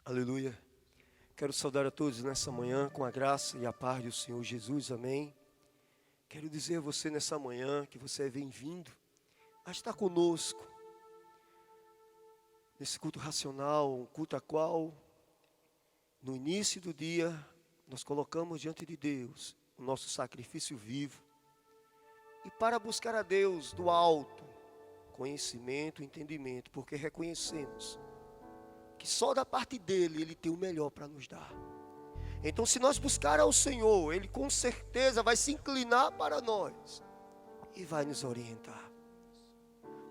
Aleluia. Quero saudar a todos nessa manhã com a graça e a paz do Senhor Jesus. Amém. Quero dizer a você nessa manhã que você é bem-vindo a estar conosco nesse culto racional, um culto a qual no início do dia nós colocamos diante de Deus o nosso sacrifício vivo e para buscar a Deus do alto conhecimento e entendimento, porque reconhecemos que só da parte dele Ele tem o melhor para nos dar. Então, se nós buscar ao Senhor, Ele com certeza vai se inclinar para nós e vai nos orientar,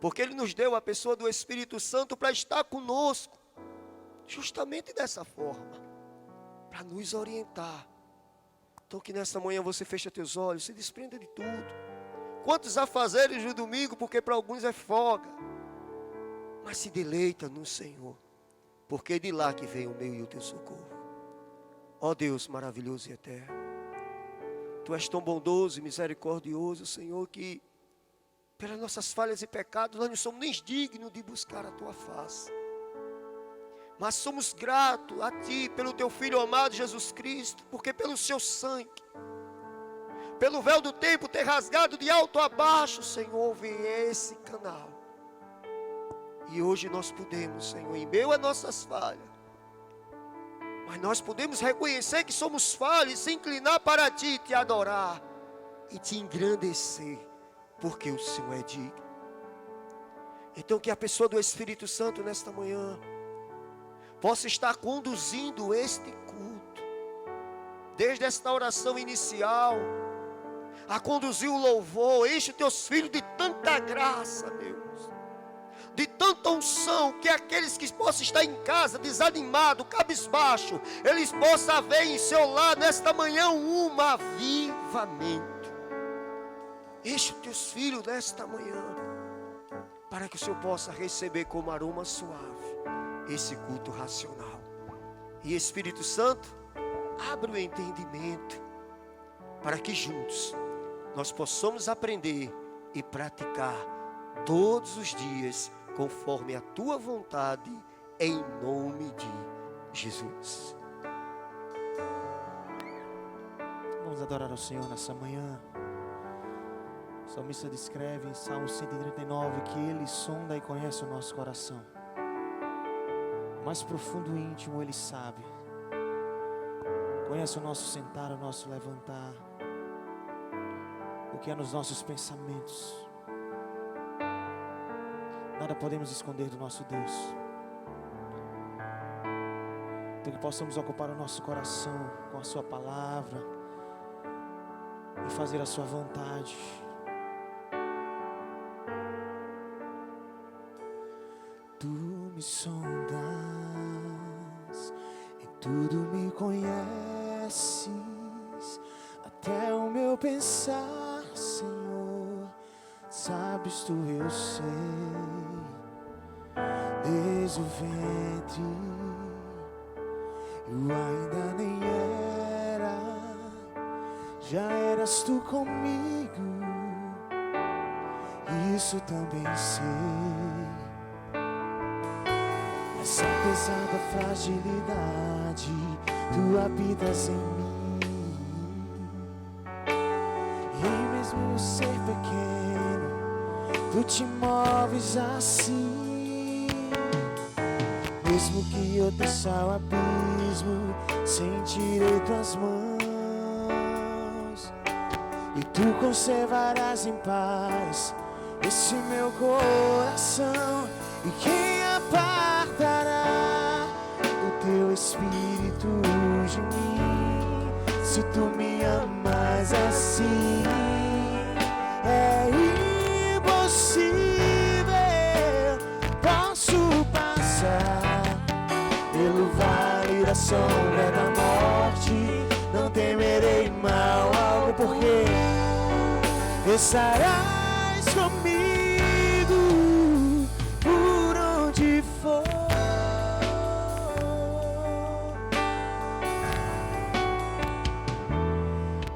porque Ele nos deu a pessoa do Espírito Santo para estar conosco, justamente dessa forma, para nos orientar. Então, que nessa manhã você feche teus olhos, se desprenda de tudo. Quantos afazeres do domingo, porque para alguns é folga, mas se deleita no Senhor, porque é de lá que vem o meu e o teu socorro. Ó Deus maravilhoso e eterno, Tu és tão bondoso e misericordioso, Senhor, que pelas nossas falhas e pecados nós não somos nem dignos de buscar a Tua face, mas somos gratos a Ti pelo Teu Filho amado Jesus Cristo, porque pelo Seu sangue, pelo véu do tempo ter rasgado de alto a baixo, Senhor, vem esse canal. E hoje nós podemos, Senhor, em meio a nossas falhas, mas nós podemos reconhecer que somos falhos, se inclinar para Ti, Te adorar e Te engrandecer, porque o Senhor é digno. Então que a pessoa do Espírito Santo nesta manhã possa estar conduzindo este culto, desde esta oração inicial, a conduzir o louvor. Enche os Teus filhos de tanta graça, Deus, de tanta unção, que aqueles que possam estar em casa desanimado, cabisbaixo, eles possam ver em seu lar nesta manhã um avivamento. Enche os Teus filhos nesta manhã, para que o Senhor possa receber como aroma suave esse culto racional. E Espírito Santo, abre o entendimento, para que juntos nós possamos aprender e praticar todos os dias conforme a Tua vontade, em nome de Jesus. Vamos adorar ao Senhor nessa manhã. O salmista descreve em Salmo 139 que Ele sonda e conhece o nosso coração. O mais profundo e íntimo Ele sabe. Conhece o nosso sentar, o nosso levantar, o que é nos nossos pensamentos. Nada podemos esconder do nosso Deus. Então que possamos ocupar o nosso coração com a Sua palavra e fazer a Sua vontade. Tu me sondas, em tudo me conheces, até o meu pensar, Senhor, sabes Tu, eu sei. Desde o ventre eu ainda nem era, já eras Tu comigo, isso também sei. Essa pesada fragilidade, Tu habitas em mim, e mesmo no ser pequeno, Tu te moves assim. Mesmo que eu desça ao abismo, sentirei Tuas mãos, e Tu conservarás em paz esse meu coração. E quem apartará o Teu Espírito de mim, se Tu me amas assim? É impossível. Posso passar pelo vale da sombra da morte, não temerei mal algum, porque estarás comigo por onde for.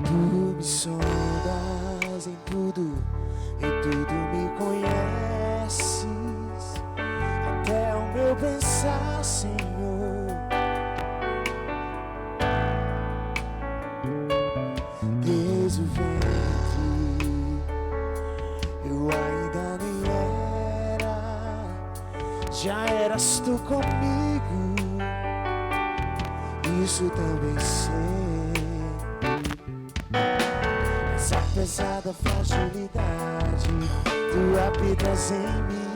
Tu me sondas em tudo me conheces, até o meu pensar, Senhor, estás tu comigo, isso também sei. Mas apesar da fragilidade, tu habitas em mim.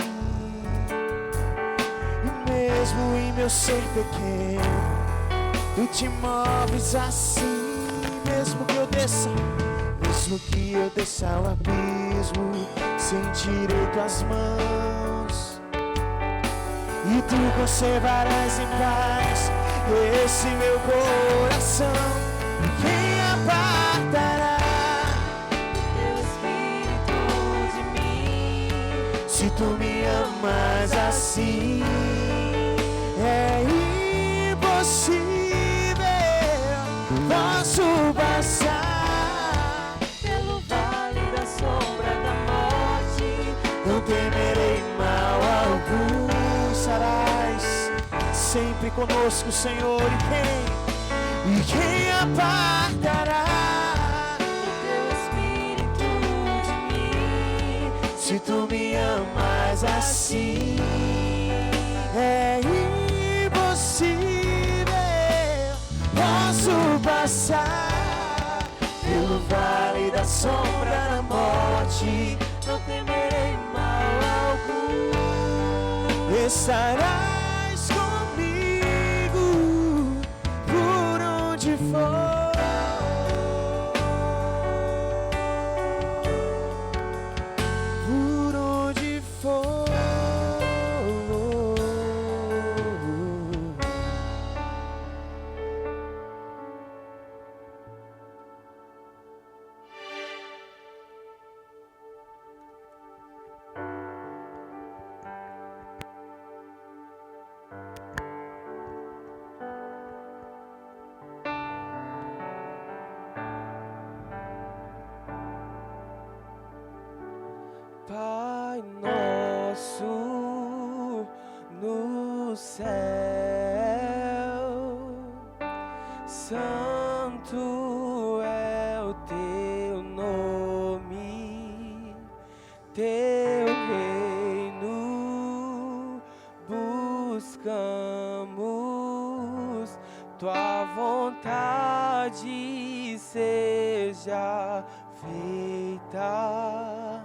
E mesmo em meu ser pequeno, tu te moves assim. Mesmo que eu desça ao abismo, sentirei tuas mãos, e tu conservarás em paz esse meu coração. Quem apartará teu Espírito de mim? se tu me amas assim? É impossível, posso passar Pelo vale da sombra da morte, não temerei mal algum. Estarás sempre conosco, Senhor. E quem apartará teu Espírito de mim? se tu me amas assim? É impossível, posso passar pelo vale da sombra da morte, Não temerei mal algum. estarás comigo por onde for. Por onde for. Pai nosso no céu, santo é o teu nome, teu reino buscamos, tua vontade seja feita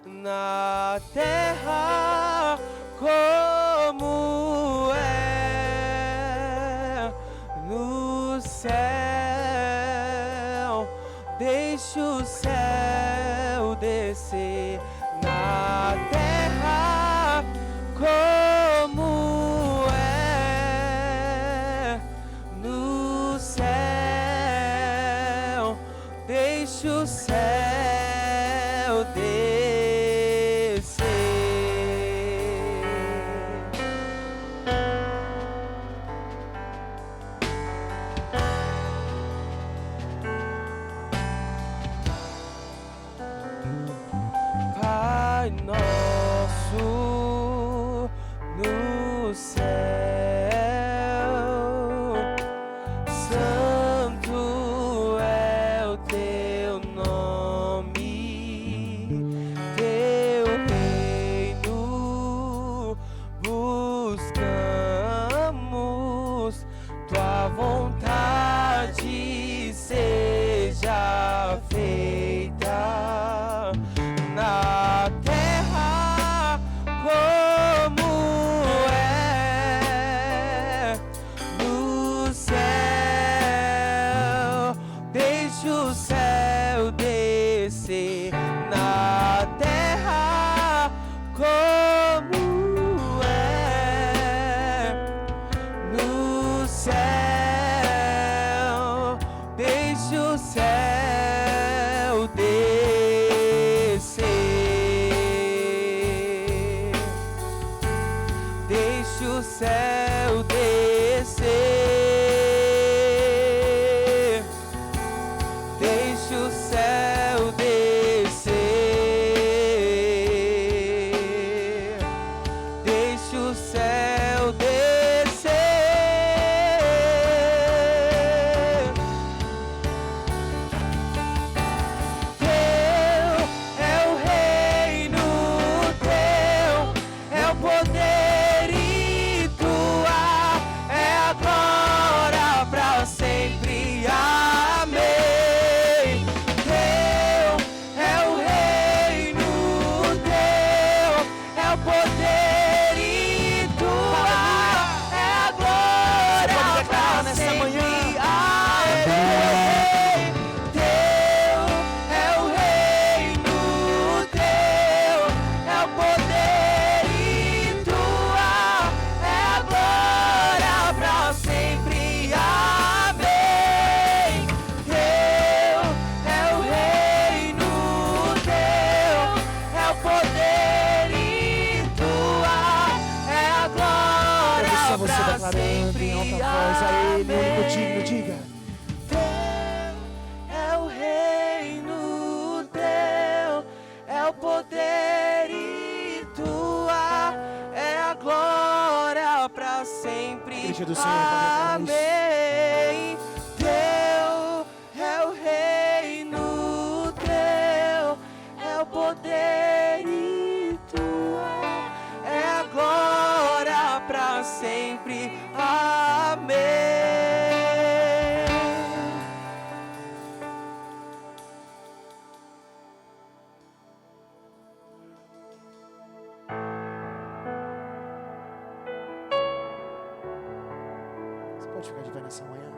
na terra como é no céu. Deixa o céu descer na terra como é no céu. Deixa o céu descer. Pai nosso no céu, santo é o teu nome, teu reino buscamos, tua vontade seja feita na terra como é no céu. Deixa o céu descer na terra como é no céu. Deixa o céu descer. Deixa o céu descer. Deixa o céu descer. Deixa o céu descer. Ele é o único digno, diga. Teu é o reino, teu é o poder e tua é a glória para sempre. Igreja do Senhor, vamos declarar Amém. Teu é o reino, teu é o poder e tua é a glória para sempre. Amém. Você pode ficar de pé nessa manhã?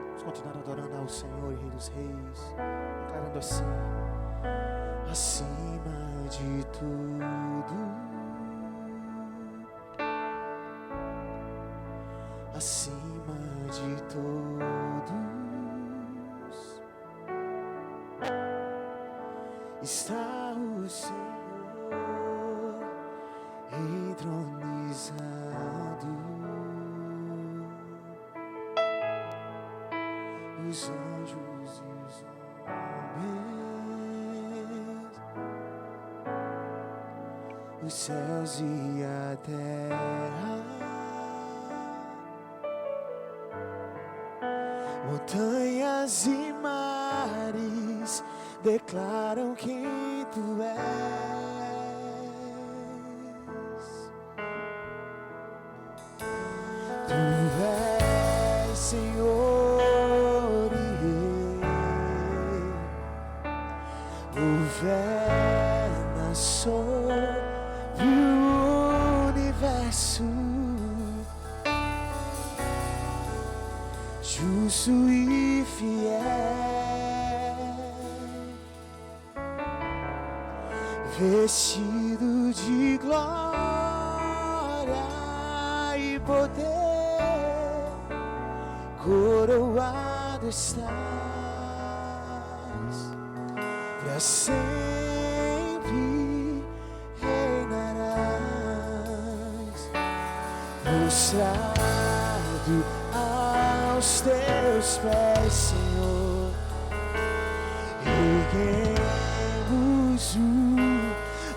Vamos continuar adorando ao Senhor, Rei dos Reis, declarando assim: acima de tudo, acima de todos, está o Senhor entronizado. Os anjos e os homens, os céus e a terra, montanhas e mares declaram quem tu és. Tu és Senhor e Rei, governa sobre o universo, justo e fiel, vestido de glória e poder, coroado estás, para sempre reinarás, prostrado aos teus pés, Senhor, erguemos o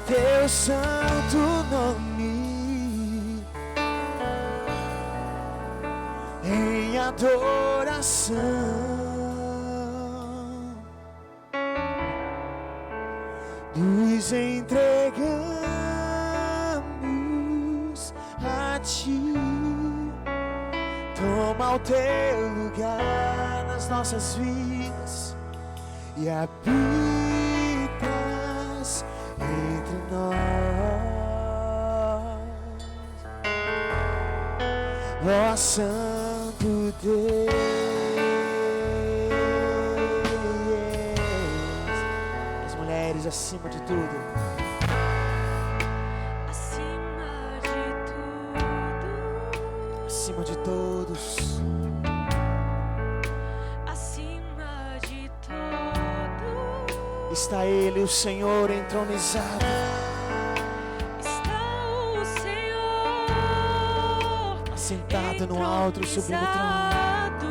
teu santo nome em adoração. Nos entregamos a ti, toma o teu lugar nas nossas vidas e habitas entre nós, ó Santo Deus. As mulheres acima de tudo, Acima de tudo, acima de todos, acima de tudo, está Ele, o Senhor entronizado, está o Senhor assentado no alto e sublime trono, entronizado.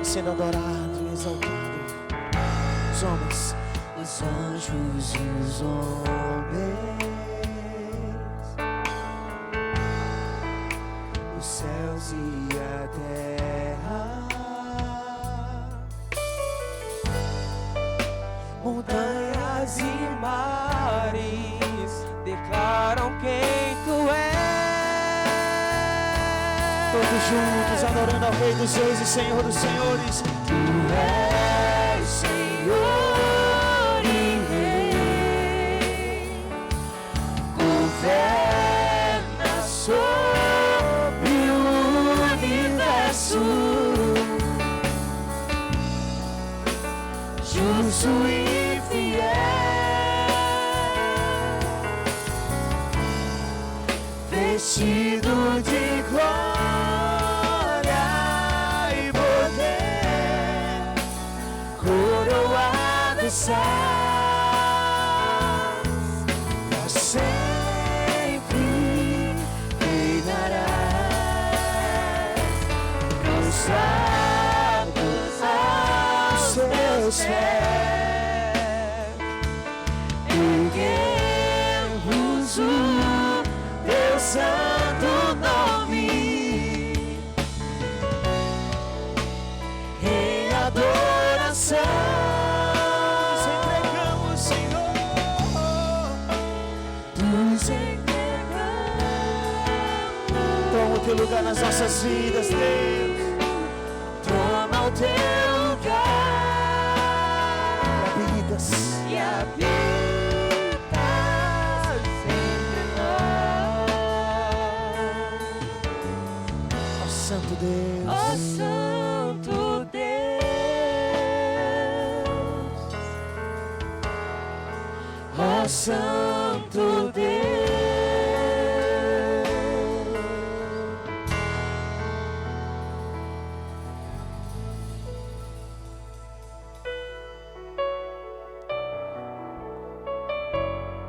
sendo adorado e exaltado. Os homens, Os anjos e os homens, os céus e a terra, montanhas e mares declaram quem tu és. todos juntos adorando ao Rei dos Reis e Senhor dos Senhores. Tu és Senhor e Rei, governa sobre o universo, justo e fiel, vestido de glória e poder, coroado estás, para sempre santo nome, em adoração. Nos entregamos, Senhor. Nos entregamos. Toma o teu lugar nas nossas vidas, Deus. Toma o teu lugar Habitas. e habitas entre nós. Ó Santo Deus. Ó Santo Deus, ó Santo Deus.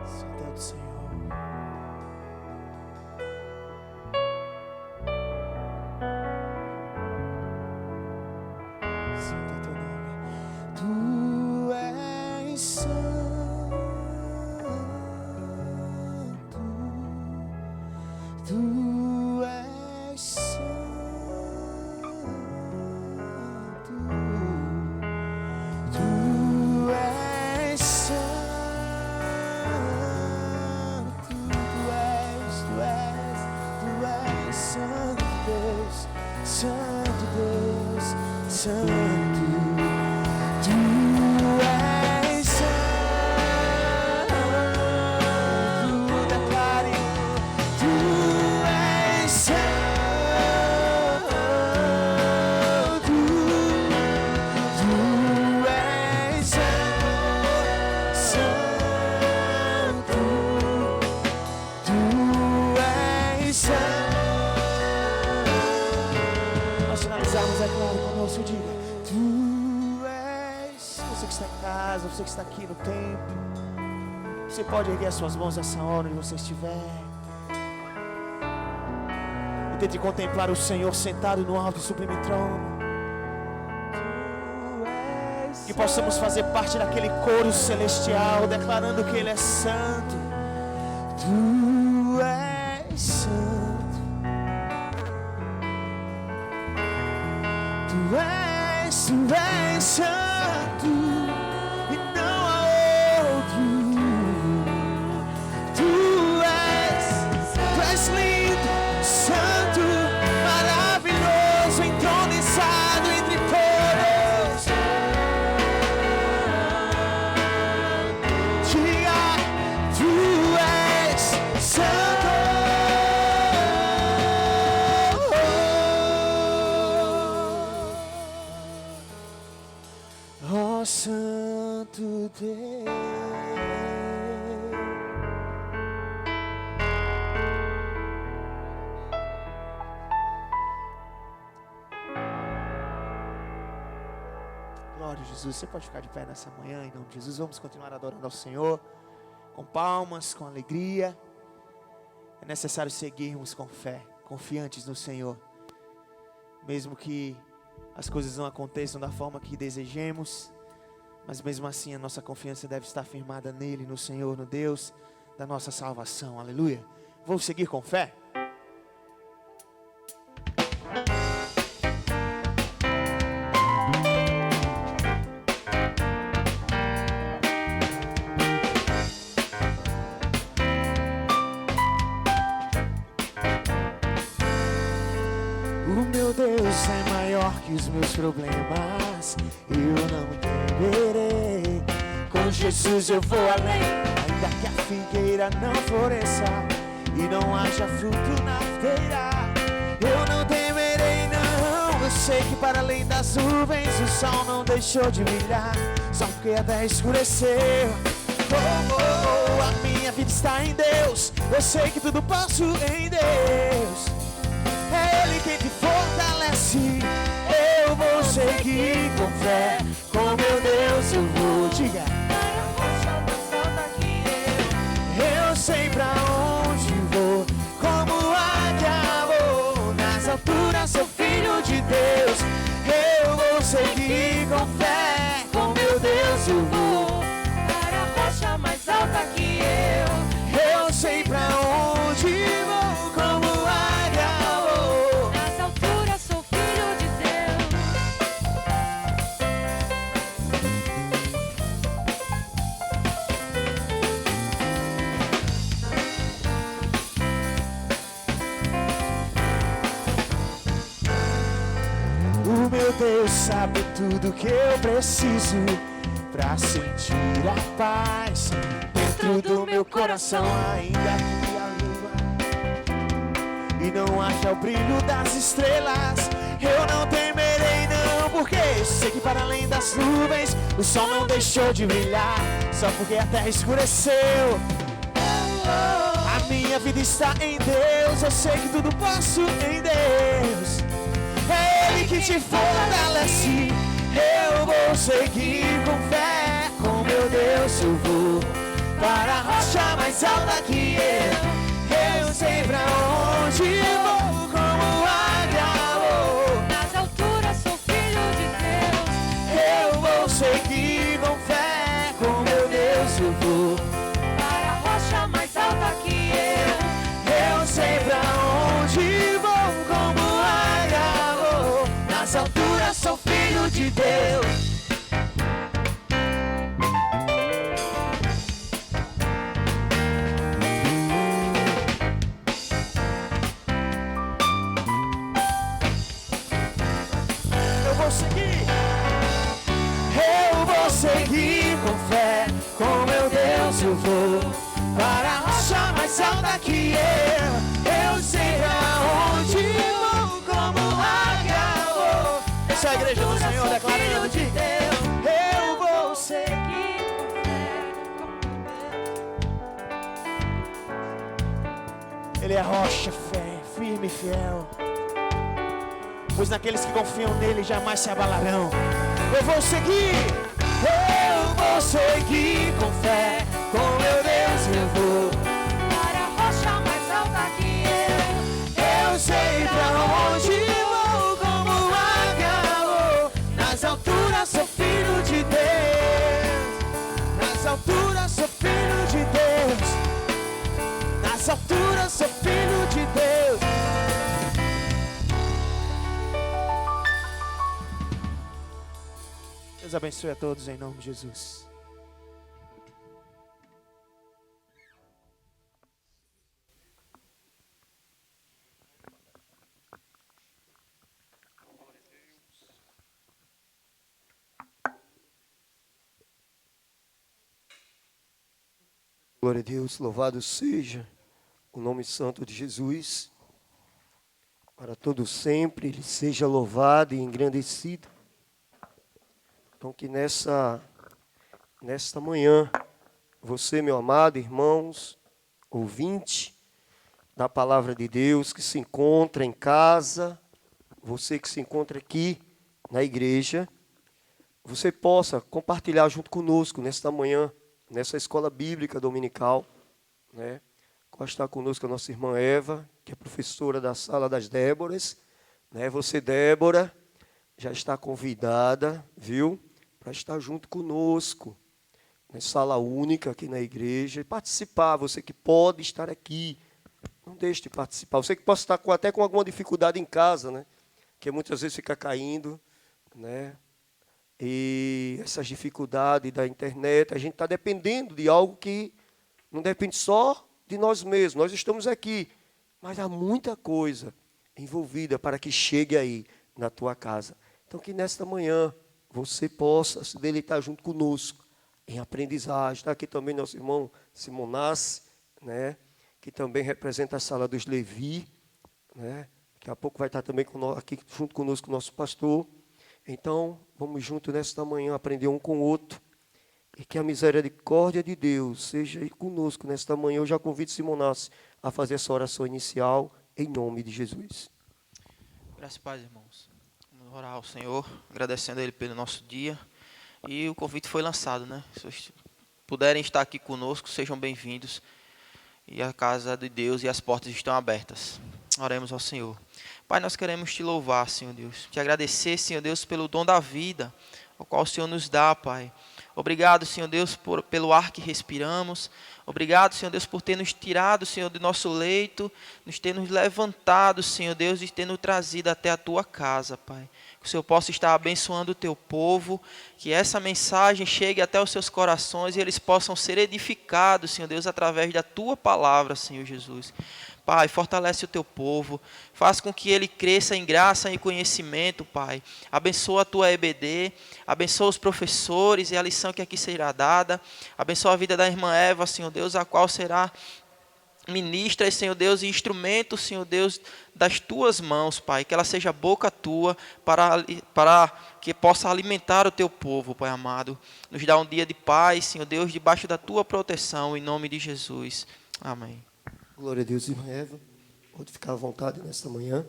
Santo é o Senhor. Santo é teu nome. Tu és santo. Tu és santo. Tu és santo. Tu és santo Deus. Santo Deus. Santo. Tu és santo. Declare. Tu és santo. Tu és santo. Santo. Tu és santo. Nós finalizamos, é claro, conosco, diga. Tu és. Você que está em casa, você que está aqui no templo, você pode erguer as suas mãos nessa hora onde você estiver. E tente contemplar o Senhor sentado no alto e sublime trono. Que possamos fazer parte daquele coro celestial, declarando que Ele é santo. Tu és santo. Tu és santo. E não há outro. Tu és lindo, santo, maravilhoso, entronizado entre todos. Diga, tu és santo. Ó Santo Deus. Glória a Jesus. Você pode ficar de pé nessa manhã em nome de Jesus. Vamos continuar adorando ao Senhor com palmas, com alegria. É necessário seguirmos com fé, confiantes no Senhor, mesmo que as coisas não aconteçam da forma que desejemos, mas mesmo assim a nossa confiança deve estar firmada nele, no Senhor, no Deus da nossa salvação. Aleluia. Vou seguir com fé. O meu Deus é maior que os meus problemas. Eu não temerei. Com Jesus eu vou além. Ainda que a figueira não floresça e não haja fruto na videira, eu não temerei, não. Eu sei que para além das nuvens o sol não deixou de brilhar, só porque a terra escureceu. Oh, oh, oh, a minha vida está em Deus. Eu sei que tudo posso em Deus. É Ele quem te fortalece. Eu vou seguir com fé. Com meu Deus eu vou. Diga. Eu sei pra onde vou. Como águia vou. Nas alturas sou filho de Deus. Eu vou seguir com fé. Com meu Deus eu vou. Para a rocha mais alta que eu Eu sei pra onde vou. meu Deus sabe tudo que eu preciso pra sentir a paz dentro do meu coração. Ainda que a lua e não haja o brilho das estrelas, eu não temerei não, porque sei que para além das nuvens o sol não deixou de brilhar, só porque a terra escureceu. A minha vida está em Deus, eu sei que tudo posso em Deus. É Ele que te fortalece, eu vou seguir com fé. Com meu Deus eu vou para a rocha mais alta que eu sei pra onde vou, como águia vou. Nas alturas sou filho de Deus. Eu vou seguir com fé, com meu Deus eu vou Para a rocha mais alta que eu sei pra onde vou, como águia vou. Nas alturas sou filho de Deus. Eu vou seguir com fé, com meu Deus eu vou para a rocha mais alta que eu sei pra onde vou, como águia vou. Essa é a igreja do Senhor declarando de Deus. Eu vou seguir com fé. Ele é rocha, fé, firme e fiel, pois naqueles que confiam nele jamais se abalarão. Eu vou seguir com fé, com meu Deus eu vou Para a rocha mais alta que eu sei pra onde vou, como águia vou. Nas alturas sou filho de Deus, nas alturas sou filho de Deus, nas alturas sou filho de Deus. Deus abençoe a todos em nome de Jesus. Glória a Deus, louvado seja o nome santo de Jesus. Para todo sempre Ele seja louvado e engrandecido. Então que nesta manhã, você, meu amado irmãos, ouvinte da palavra de Deus, que se encontra em casa, você que se encontra aqui na igreja, você possa compartilhar junto conosco nesta manhã, nessa escola bíblica dominical, né? Está conosco a nossa irmã Eva, que é professora da Sala das Déboras, né? Você, Débora, já está convidada, viu? Para estar junto conosco, na sala única aqui na igreja, e participar. Você que pode estar aqui, não deixe de participar. Você que possa estar até com alguma dificuldade em casa, né? Que muitas vezes fica caindo, né? E essas dificuldades da internet, a gente está dependendo de algo que não depende só de nós mesmos. Nós estamos aqui, mas há muita coisa envolvida para que chegue aí na tua casa. Então que nesta manhã você possa se deleitar junto conosco em aprendizagem. Está aqui também nosso irmão Simonassi, né? Que também representa a Sala dos Levi, né? Daqui a pouco vai estar também aqui junto conosco o nosso pastor. Então, vamos juntos nesta manhã aprender um com o outro. E que a misericórdia de Deus seja conosco nesta manhã. Eu já convido Simonassi a fazer essa oração inicial em nome de Jesus. Graças e paz, irmãos. Vamos orar ao Senhor, agradecendo a Ele pelo nosso dia. E o convite foi lançado, né? Se vocês puderem estar aqui conosco, sejam bem-vindos. E a casa de Deus e as portas estão abertas. Oremos ao Senhor. Pai, nós queremos te louvar, Senhor Deus. Te agradecer, Senhor Deus, pelo dom da vida, o qual o Senhor nos dá, Pai. Obrigado, Senhor Deus, pelo ar que respiramos. Obrigado, Senhor Deus, por ter nos tirado, Senhor, do nosso leito, nos ter nos levantado, Senhor Deus, e ter nos trazido até a tua casa, Pai. Que o Senhor possa estar abençoando o teu povo, que essa mensagem chegue até os seus corações e eles possam ser edificados, Senhor Deus, através da tua palavra, Senhor Jesus. Pai, fortalece o teu povo, faz com que ele cresça em graça e conhecimento, Pai. Abençoa a tua EBD, abençoa os professores e a lição que aqui será dada. Abençoa a vida da irmã Eva, Senhor Deus, a qual será ministra, Senhor Deus, e instrumento, Senhor Deus, das tuas mãos, Pai. Que ela seja boca tua para que possa alimentar o teu povo, Pai amado. Nos dá um dia de paz, Senhor Deus, debaixo da tua proteção, em nome de Jesus. Amém. Glória a Deus, irmã Eva. Pode ficar à vontade nesta manhã.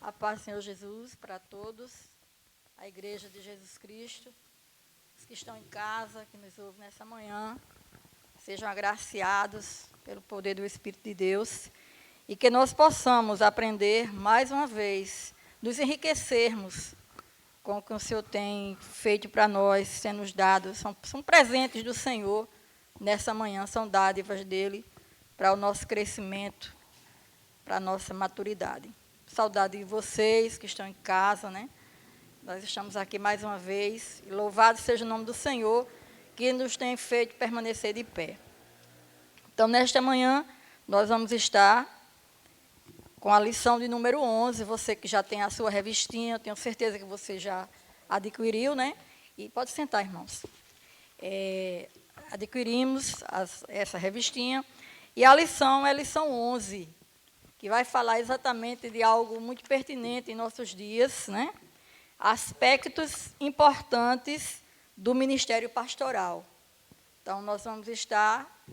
A paz do Senhor Jesus para todos, a Igreja de Jesus Cristo, os que estão em casa, que nos ouvem nessa manhã, sejam agraciados pelo poder do Espírito de Deus e que nós possamos aprender mais uma vez, nos enriquecermos com o que o Senhor tem feito para nós, sendo nos dados, são presentes do Senhor nessa manhã, são dádivas dele para o nosso crescimento, para a nossa maturidade. Saudade de vocês que estão em casa, né? Nós estamos aqui mais uma vez. E louvado seja o nome do Senhor, que nos tem feito permanecer de pé. Então, nesta manhã, nós vamos estar com a lição de número 11. Você que já tem a sua revistinha, eu tenho certeza que você já adquiriu, né? E pode sentar, irmãos. Adquirimos essa revistinha. E a lição é a lição 11. Que vai falar exatamente de algo muito pertinente em nossos dias, né? Aspectos importantes do ministério pastoral. Então, nós vamos estar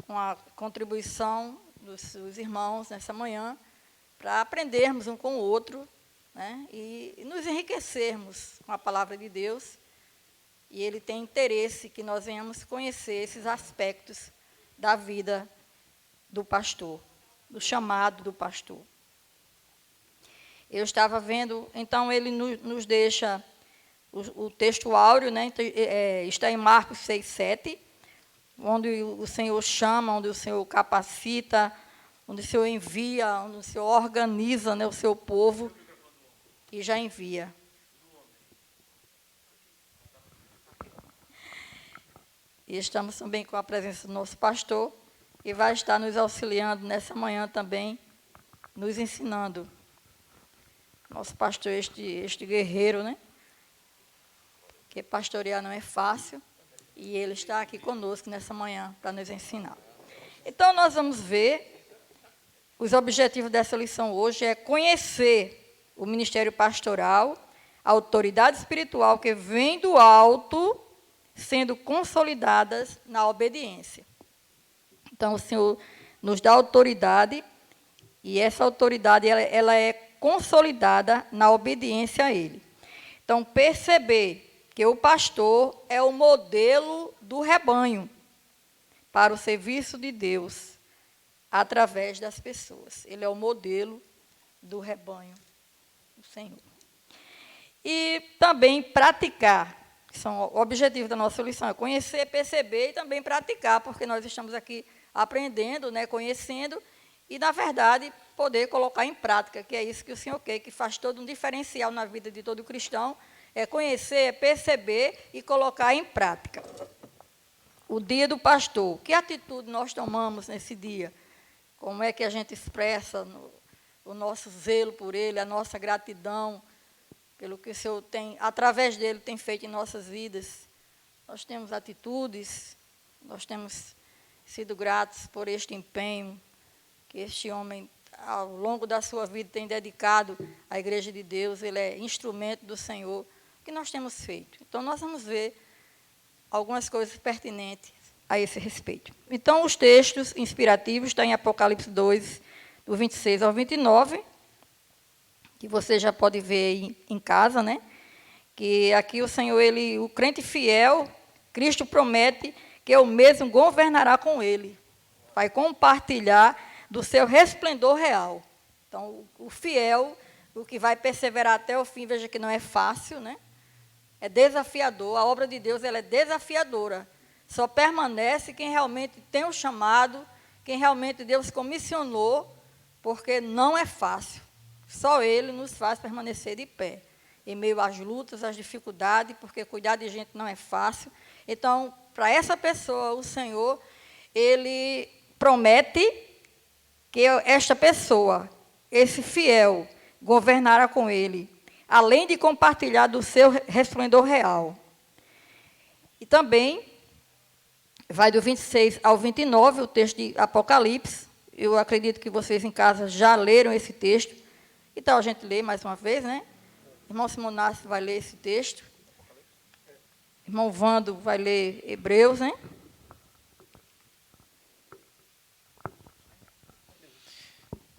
com a contribuição dos irmãos nessa manhã para aprendermos um com o outro, né? E nos enriquecermos com a palavra de Deus. E ele tem interesse que nós venhamos conhecer esses aspectos da vida do pastor, do chamado do pastor. Eu estava vendo, então ele nos deixa o texto áureo, né? Está em Marcos 6:7, onde o Senhor chama, onde o Senhor capacita, onde o Senhor envia, onde o Senhor organiza, né, o seu povo e já envia. E estamos também com a presença do nosso pastor, que vai estar nos auxiliando nessa manhã também, nos ensinando. Nosso pastor, este guerreiro, né? Que pastorear não é fácil, e ele está aqui conosco nessa manhã para nos ensinar. Então, nós vamos ver, os objetivos dessa lição hoje é conhecer o ministério pastoral, a autoridade espiritual que vem do alto, sendo consolidadas na obediência. Então, o Senhor nos dá autoridade, e essa autoridade ela é consolidada na obediência a Ele. Então, perceber que o pastor é o modelo do rebanho para o serviço de Deus através das pessoas. Ele é o modelo do rebanho do Senhor. E também praticar. São o objetivo da nossa lição, é conhecer, perceber e também praticar, porque nós estamos aqui aprendendo, né, conhecendo, e, na verdade, poder colocar em prática, que é isso que o Senhor quer, que faz todo um diferencial na vida de todo cristão, é conhecer, é perceber e colocar em prática. O dia do pastor, que atitude nós tomamos nesse dia? Como é que a gente expressa o nosso zelo por ele, a nossa gratidão pelo que o Senhor tem, através dele, tem feito em nossas vidas? Nós temos atitudes, nós temos sido gratos por este empenho que este homem, ao longo da sua vida, tem dedicado à Igreja de Deus. Ele é instrumento do Senhor. O que nós temos feito? Então, nós vamos ver algumas coisas pertinentes a esse respeito. Então, os textos inspirativos estão em Apocalipse 2, do 26 ao 29, que você já pode ver em casa, né? Que aqui o Senhor, o crente fiel, Cristo promete que o mesmo governará com ele. Vai compartilhar do seu resplendor real. Então, o fiel, o que vai perseverar até o fim, veja que não é fácil, né? É desafiador, a obra de Deus ela é desafiadora. Só permanece quem realmente tem o chamado, quem realmente Deus comissionou, porque não é fácil. Só Ele nos faz permanecer de pé, em meio às lutas, às dificuldades, porque cuidar de gente não é fácil. Então, para essa pessoa, o Senhor, Ele promete que esta pessoa, esse fiel, governará com Ele, além de compartilhar do seu resplendor real. E também, vai do 26 ao 29, o texto de Apocalipse. Eu acredito que vocês em casa já leram esse texto. Então, a gente lê mais uma vez, né? Irmão Simonácio vai ler esse texto. Irmão Vando vai ler Hebreus, né?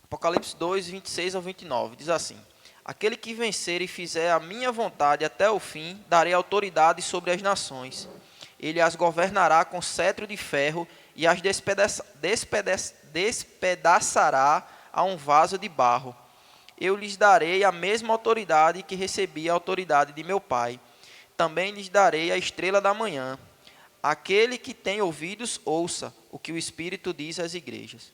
Apocalipse 2, 26 ao 29, diz assim: Aquele que vencer e fizer a minha vontade até o fim, darei autoridade sobre as nações. Ele as governará com cetro de ferro e as despedaçará a um vaso de barro. Eu lhes darei a mesma autoridade que recebi a autoridade de meu Pai. Também lhes darei a estrela da manhã. Aquele que tem ouvidos, ouça o que o Espírito diz às igrejas.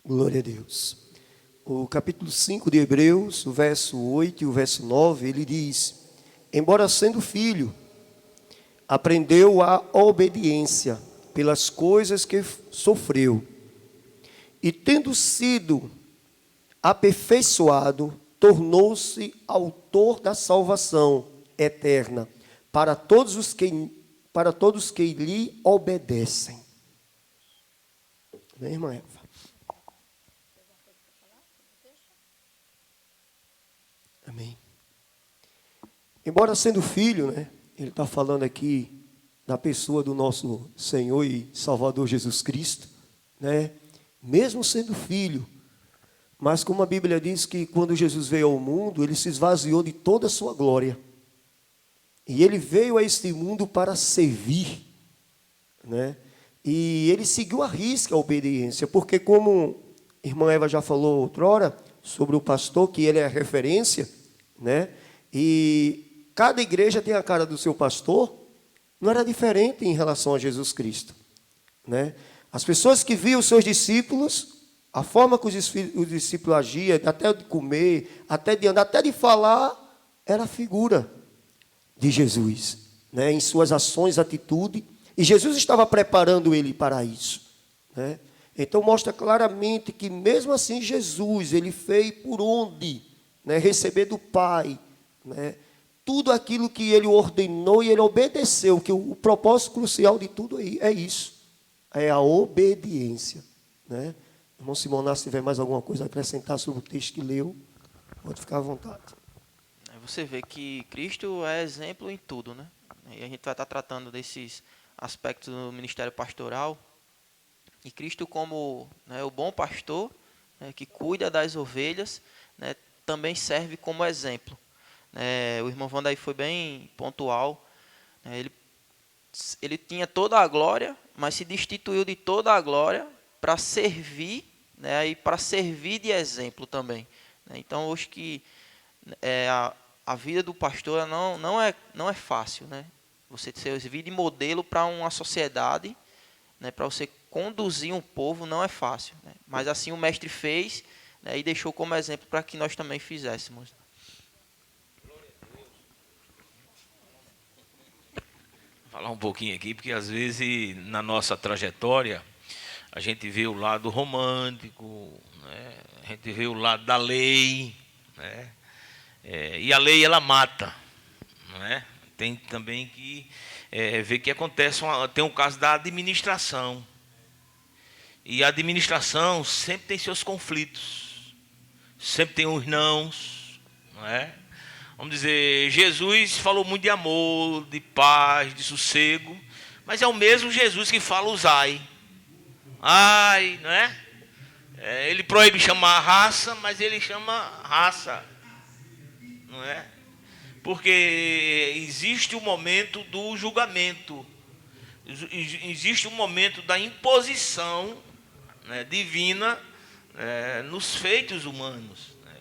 Glória a Deus. O capítulo 5 de Hebreus, o verso 8 e o verso 9, ele diz: embora sendo filho, aprendeu a obediência pelas coisas que sofreu, e tendo sido aperfeiçoado, tornou-se autor da salvação eterna para todos os que lhe obedecem. Amém, irmã Eva? Amém. Embora sendo filho, né? Ele está falando aqui da pessoa do nosso Senhor e Salvador Jesus Cristo, né? Mesmo sendo filho, mas como a Bíblia diz que quando Jesus veio ao mundo, ele se esvaziou de toda a sua glória. E ele veio a este mundo para servir, né? E ele seguiu à risca a obediência, porque como a irmã Eva já falou outrora, sobre o pastor, que ele é a referência, né? E cada igreja tem a cara do seu pastor, não era diferente em relação a Jesus Cristo, né? As pessoas que viam os seus discípulos, a forma que os discípulos agiam, até de comer, até de andar, até de falar, era a figura de Jesus, né? Em suas ações, atitude, e Jesus estava preparando ele para isso, né? Então mostra claramente que mesmo assim Jesus, ele fez por onde, né? Receber do Pai, né? Tudo aquilo que ele ordenou e ele obedeceu, que o propósito crucial de tudo aí é isso, é a obediência, né? Irmão Simoná, se tiver mais alguma coisa a acrescentar sobre o texto que leu, pode ficar à vontade. Você vê que Cristo é exemplo em tudo, né? E a gente vai estar tratando desses aspectos do ministério pastoral. E Cristo, como, né, o bom pastor, né, que cuida das ovelhas, né, também serve como exemplo. O irmão Wandaí foi bem pontual. Ele tinha toda a glória, mas se destituiu de toda a glória para servir, né, e para servir de exemplo também. Então, hoje que a vida do pastor não é fácil, né? Você servir de modelo para uma sociedade, né, para você conduzir um povo não é fácil, né? Mas assim o mestre fez, né, e deixou como exemplo para que nós também fizéssemos. Vou falar um pouquinho aqui, porque às vezes na nossa trajetória a gente vê o lado romântico, né? A gente vê o lado da lei, né? E a lei ela mata, não é? Tem também que ver que acontece, tem um caso da administração. E a administração sempre tem seus conflitos, sempre tem os nãos, não é? Vamos dizer, Jesus falou muito de amor, de paz, de sossego, mas é o mesmo Jesus que fala os ai, não é? Ele proíbe chamar raça, mas ele chama raça, não é? Porque existe o momento do julgamento, existe o momento da imposição, né, divina, nos feitos humanos, né?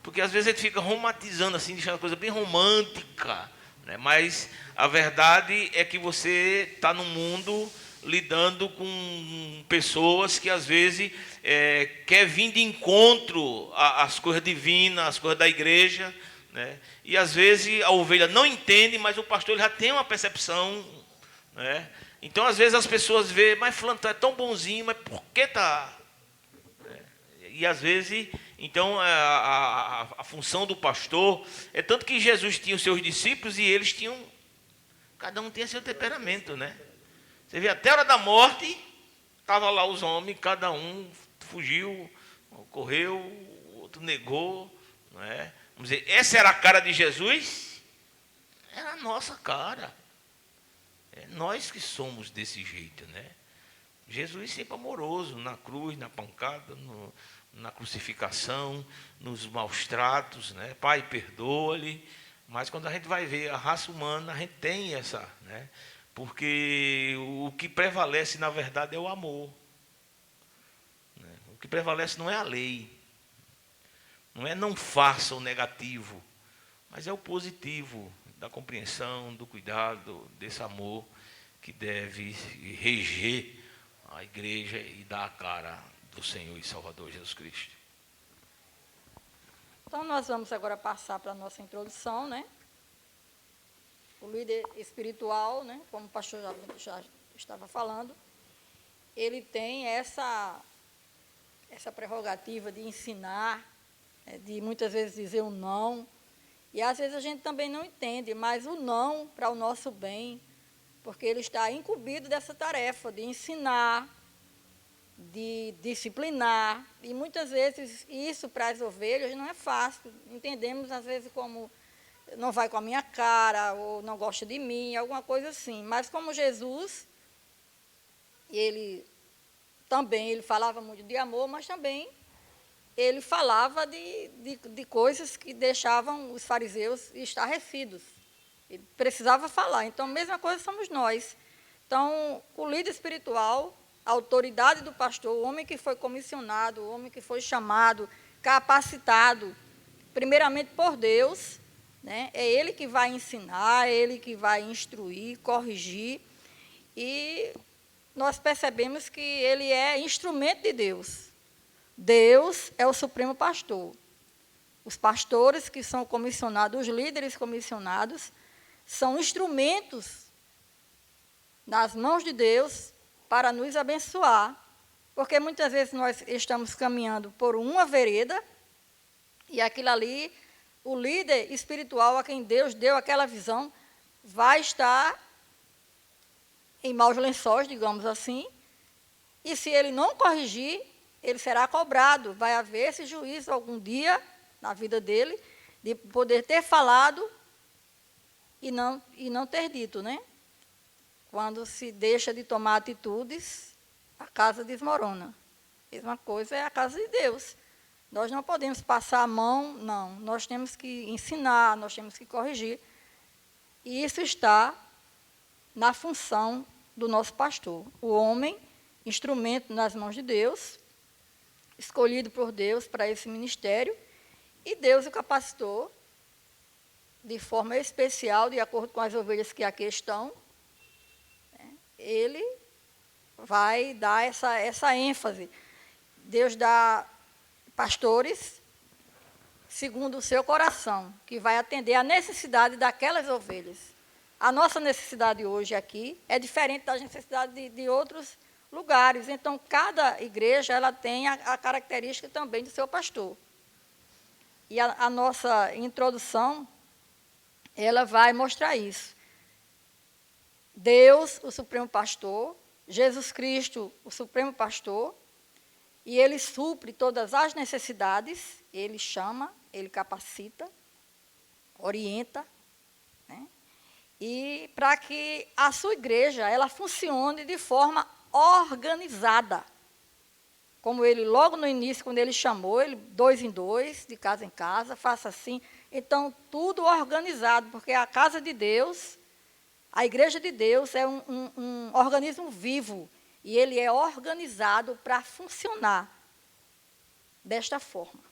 Porque às vezes a gente fica romantizando assim, deixando a coisa bem romântica, né? Mas a verdade é que você está num mundo lidando com pessoas que às vezes quer vir de encontro às coisas divinas, às coisas da igreja, né? E às vezes a ovelha não entende, mas o pastor ele já tem uma percepção, né? Então às vezes as pessoas veem, mas fulano é tão bonzinho, mas por que está? E às vezes, então a função do pastor é tanto que Jesus tinha os seus discípulos e eles tinham, cada um tinha seu temperamento, né? Você vê, até a hora da morte, estavam lá os homens, cada um fugiu, correu, o outro negou, não é? Vamos dizer, essa era a cara de Jesus? Era a nossa cara. É nós que somos desse jeito, né? Jesus sempre amoroso, na cruz, na pancada, na crucificação, nos maus tratos, né? Pai, perdoa-lhe. Mas quando a gente vai ver a raça humana, a gente tem essa, né? Porque o que prevalece, na verdade, é o amor. O que prevalece não é a lei. Não é não faça o negativo, mas é o positivo, da compreensão, do cuidado, desse amor que deve reger a igreja e dar a cara do Senhor e Salvador Jesus Cristo. Então, nós vamos agora passar para a nossa introdução, né? O líder espiritual, né, como o pastor já estava falando, ele tem essa prerrogativa de ensinar, de muitas vezes dizer o não, e às vezes a gente também não entende, mas o não para o nosso bem, porque ele está incumbido dessa tarefa de ensinar, de disciplinar, e muitas vezes isso para as ovelhas não é fácil. Entendemos às vezes como não vai com a minha cara, ou não gosta de mim, alguma coisa assim. Mas como Jesus, ele falava muito de amor, mas também ele falava de coisas que deixavam os fariseus estarrecidos. Ele precisava falar. Então, a mesma coisa somos nós. Então, o líder espiritual, a autoridade do pastor, o homem que foi comissionado, o homem que foi chamado, capacitado, primeiramente por Deus, né? É ele que vai ensinar, é ele que vai instruir, corrigir. E nós percebemos que ele é instrumento de Deus. Deus é o supremo pastor. Os pastores que são comissionados, os líderes comissionados, são instrumentos nas mãos de Deus para nos abençoar. Porque muitas vezes nós estamos caminhando por uma vereda e aquilo ali, o líder espiritual a quem Deus deu aquela visão, vai estar em maus lençóis, digamos assim, e se ele não corrigir, ele será cobrado. Vai haver esse juízo algum dia na vida dele, de poder ter falado e não ter dito, né? Quando se deixa de tomar atitudes, a casa desmorona. A mesma coisa é a casa de Deus. Nós não podemos passar a mão, não. Nós temos que ensinar, nós temos que corrigir. E isso está na função do nosso pastor. O homem, instrumento nas mãos de Deus, escolhido por Deus para esse ministério, e Deus o capacitou de forma especial, de acordo com as ovelhas que aqui estão. Ele vai dar essa ênfase. Deus dá pastores segundo o seu coração, que vai atender a necessidade daquelas ovelhas. A nossa necessidade hoje aqui é diferente da necessidade de outros lugares. Então, cada igreja ela tem a característica também do seu pastor. E a nossa introdução, ela vai mostrar isso. Deus, o Supremo Pastor, Jesus Cristo, o Supremo Pastor, e Ele supre todas as necessidades, Ele chama, Ele capacita, orienta, né? E para que a sua igreja ela funcione de forma organizada. Como ele, logo no início, quando ele chamou, ele 2 em 2, de casa em casa, faça assim. Então, tudo organizado, porque a casa de Deus, a igreja de Deus é um organismo vivo, e ele é organizado para funcionar desta forma.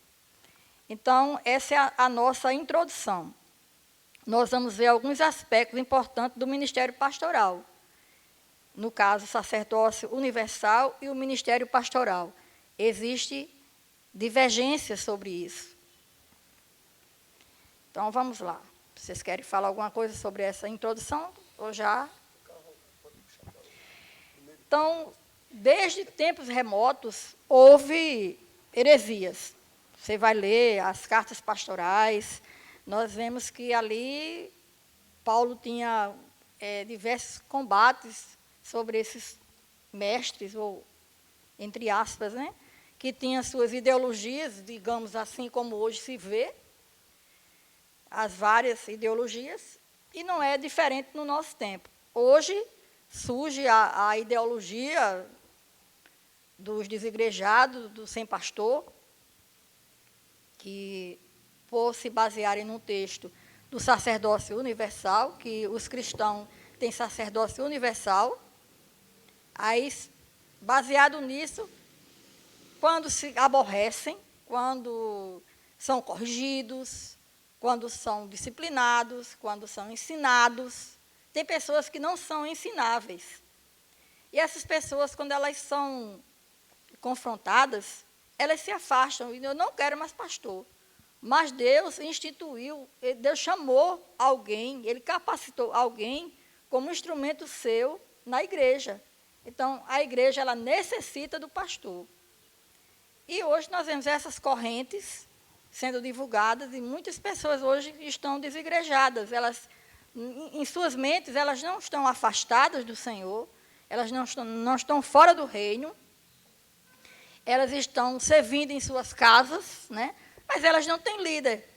Então, essa é a nossa introdução. Nós vamos ver alguns aspectos importantes do ministério pastoral. no caso, o sacerdócio universal e o ministério pastoral. Existe divergência sobre isso. Então, vamos lá. Vocês querem falar alguma coisa sobre essa introdução? Ou já? Então, desde tempos remotos, houve heresias. Você vai ler as cartas pastorais, nós vemos que ali Paulo tinha diversos combates sobre esses mestres, ou entre aspas, né, que tinham suas ideologias, digamos assim, como hoje se vê, as várias ideologias, e não é diferente no nosso tempo. Hoje surge a ideologia dos desigrejados, do sem pastor, que, por se basearem num texto do sacerdócio universal, que os cristãos têm sacerdócio universal, aí, baseado nisso, quando se aborrecem, quando são corrigidos, quando são disciplinados, quando são ensinados, tem pessoas que não são ensináveis. E essas pessoas, quando elas são confrontadas, elas se afastam, e eu não quero mais pastor. Mas Deus instituiu, Deus chamou alguém, Ele capacitou alguém como instrumento seu na igreja. Então, a igreja, ela necessita do pastor. E hoje nós vemos essas correntes sendo divulgadas, e muitas pessoas hoje estão desigrejadas. Elas, em suas mentes, elas não estão afastadas do Senhor, elas não estão fora do reino, elas estão servindo em suas casas, né? Mas elas não têm líder.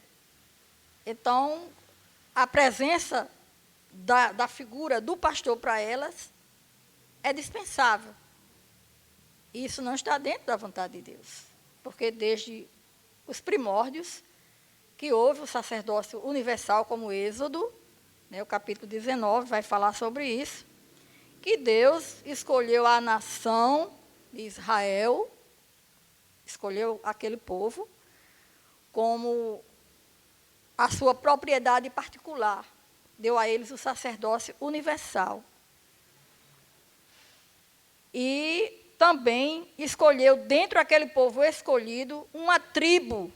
Então, a presença da figura do pastor para elas é dispensável. Isso não está dentro da vontade de Deus, porque desde os primórdios, que houve o sacerdócio universal, como o Êxodo, né, o capítulo 19 vai falar sobre isso, que Deus escolheu a nação de Israel, escolheu aquele povo como a sua propriedade particular, deu a eles o sacerdócio universal. E também escolheu, dentro daquele povo escolhido, uma tribo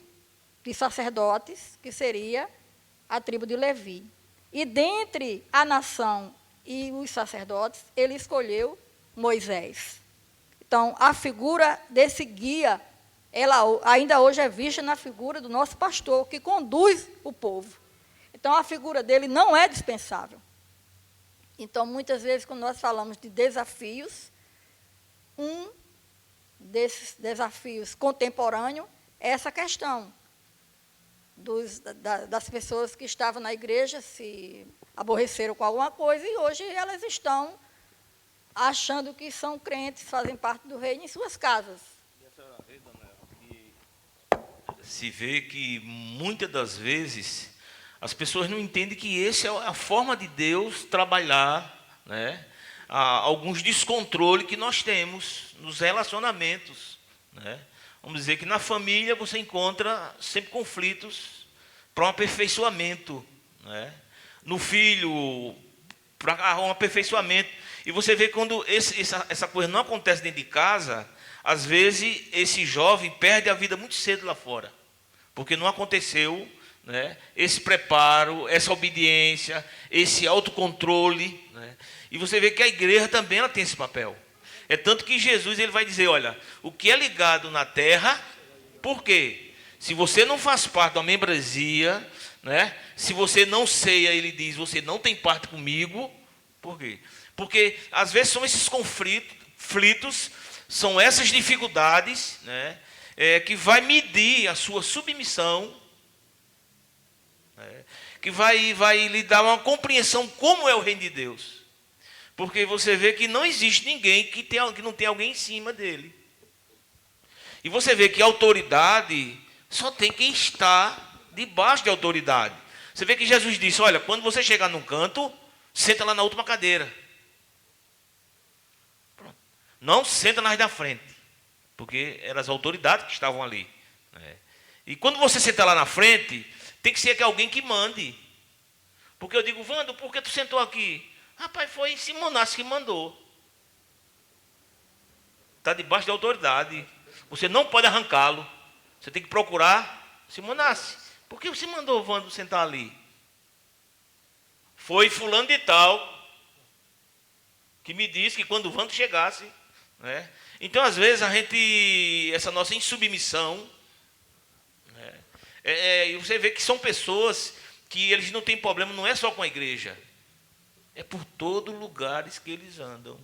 de sacerdotes, que seria a tribo de Levi. E dentre a nação e os sacerdotes, ele escolheu Moisés. Então, a figura desse guia, ela ainda hoje é vista na figura do nosso pastor, que conduz o povo. Então, a figura dele não é dispensável. Então, muitas vezes, quando nós falamos de desafios, um desses desafios contemporâneos é essa questão das pessoas que estavam na igreja, se aborreceram com alguma coisa, e hoje elas estão achando que são crentes, fazem parte do reino em suas casas. Se vê que, muitas das vezes, as pessoas não entendem que essa é a forma de Deus trabalhar, né? Alguns descontroles que nós temos nos relacionamentos, né? Vamos dizer que na família você encontra sempre conflitos para um aperfeiçoamento, né? No filho, para um aperfeiçoamento. E você vê quando essa coisa não acontece dentro de casa, às vezes esse jovem perde a vida muito cedo lá fora, porque não aconteceu, né, esse preparo, essa obediência, esse autocontrole, né? E você vê que a igreja também ela tem esse papel. É tanto que Jesus ele vai dizer, olha, o que é ligado na terra, por quê? Se você não faz parte da membresia, né, se você não ceia, ele diz, você não tem parte comigo, por quê? Porque às vezes são esses conflitos, são essas dificuldades, né, que vai medir a sua submissão, que vai lhe dar uma compreensão como é o reino de Deus. Porque você vê que não existe ninguém que não tem alguém em cima dele. E você vê que a autoridade só tem quem está debaixo de autoridade. Você vê que Jesus disse, olha, quando você chegar num canto, senta lá na última cadeira. Pronto. Não senta nas da frente, porque eram as autoridades que estavam ali, né? E quando você senta lá na frente, tem que ser alguém que mande. Porque eu digo, Wando, por que tu sentou aqui? Rapaz, foi Simonasso que mandou. Está debaixo da autoridade. Você não pode arrancá-lo. Você tem que procurar. Simonace, por que você mandou o Vando sentar ali? Foi fulano de tal que me disse que quando o Vando chegasse, né? Então, às vezes, essa nossa insubmissão, né? E você vê que são pessoas que eles não têm problema, não é só com a igreja, é por todos os lugares que eles andam.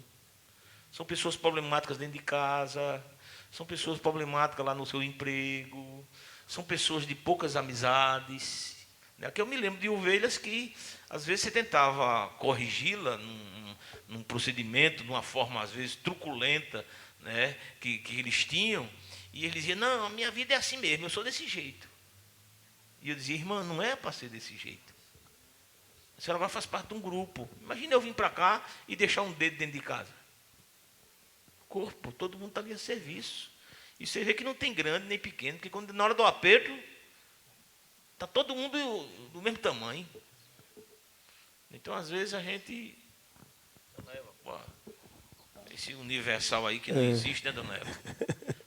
São pessoas problemáticas dentro de casa, são pessoas problemáticas lá no seu emprego, são pessoas de poucas amizades. Aqui eu me lembro de ovelhas que, às vezes, você tentava corrigi-la num procedimento, de uma forma, às vezes, truculenta, né, que eles tinham, e eles diziam, não, a minha vida é assim mesmo, eu sou desse jeito. E eu dizia, irmã, não é para ser desse jeito. A senhora agora faz parte de um grupo. Imagina eu vir para cá e deixar um dedo dentro de casa. Corpo, todo mundo está ali a serviço. E você vê que não tem grande nem pequeno, porque quando, na hora do aperto, está todo mundo do mesmo tamanho. Então, às vezes, a gente... Esse universal aí que não existe, né, dona Eva?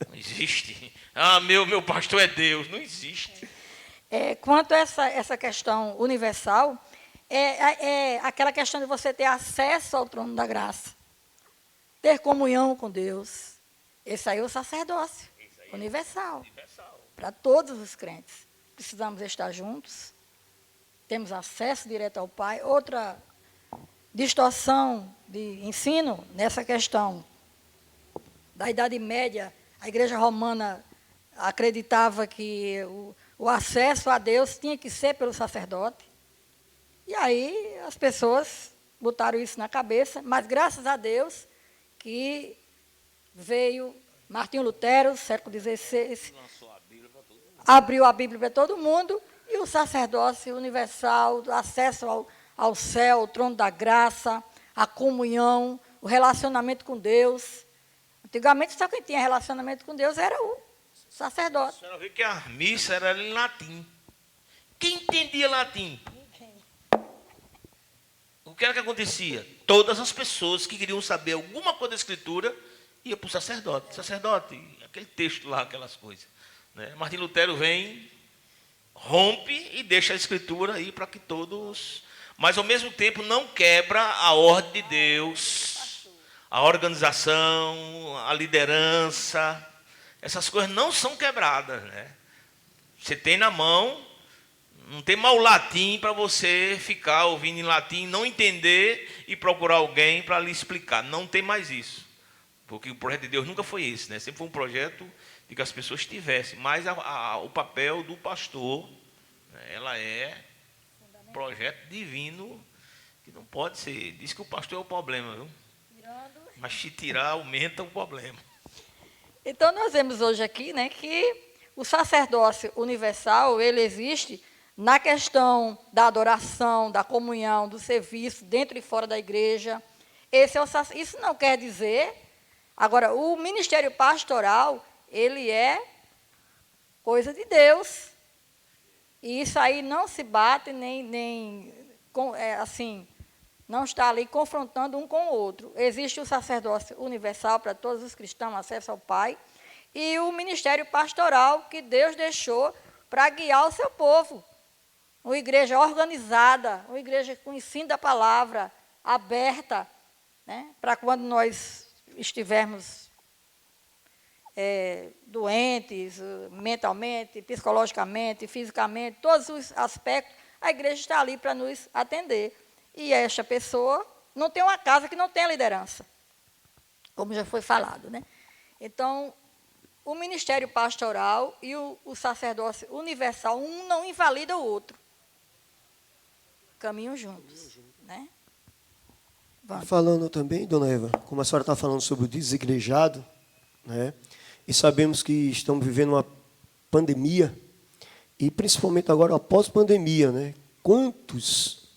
Não existe. Ah, meu pastor é Deus. Não existe. Quanto a essa questão universal, é aquela questão de você ter acesso ao trono da graça, ter comunhão com Deus. Esse aí é o sacerdócio universal. Para todos os crentes. Precisamos estar juntos, temos acesso direto ao Pai. Outra distorção de ensino nessa questão da Idade Média, a Igreja Romana acreditava que o acesso a Deus tinha que ser pelo sacerdote. E aí as pessoas botaram isso na cabeça, mas graças a Deus que veio Martinho Lutero, século XVI, abriu a Bíblia para todo mundo, e o sacerdócio universal, o acesso ao céu, ao trono da graça, a comunhão, o relacionamento com Deus. Antigamente, só quem tinha relacionamento com Deus era o sacerdote. A senhora vê que a missa era em latim. Quem entendia latim? O que era que acontecia? Todas as pessoas que queriam saber alguma coisa da Escritura iam para o sacerdote. Sacerdote, aquele texto lá, aquelas coisas. Né? Martim Lutero vem, rompe e deixa a Escritura aí para que todos... Mas, ao mesmo tempo, não quebra a ordem de Deus, a organização, a liderança. Essas coisas não são quebradas, né? Você tem na mão, não tem mal latim para você ficar ouvindo em latim, não entender e procurar alguém para lhe explicar. Não tem mais isso. Porque o projeto de Deus nunca foi esse, né? Sempre foi um projeto de que as pessoas tivessem. Mas o papel do pastor, né, ela é um projeto divino que não pode ser. Diz que o pastor é o problema, viu? Mas se tirar, aumenta o problema. Então, nós vemos hoje aqui, né, que o sacerdócio universal, ele existe na questão da adoração, da comunhão, do serviço, dentro e fora da igreja. Isso não quer dizer... Agora, o ministério pastoral, ele é coisa de Deus. E isso aí não se bate, assim, não está ali confrontando um com o outro. Existe o sacerdócio universal para todos os cristãos, acesso ao Pai, e o ministério pastoral que Deus deixou para guiar o seu povo. Uma igreja organizada, uma igreja com ensino da palavra, aberta, né, para quando nós estivermos doentes, mentalmente, psicologicamente, fisicamente, todos os aspectos, a igreja está ali para nos atender. E esta pessoa não tem uma casa que não tenha liderança, como já foi falado, né? Então, o ministério pastoral e o sacerdócio universal, um não invalida o outro. Caminham juntos, né? Vamos. Falando também, dona Eva, como a senhora está falando sobre o desigrejado, né? E sabemos que estamos vivendo uma pandemia, e principalmente agora após pandemia, né? Quantos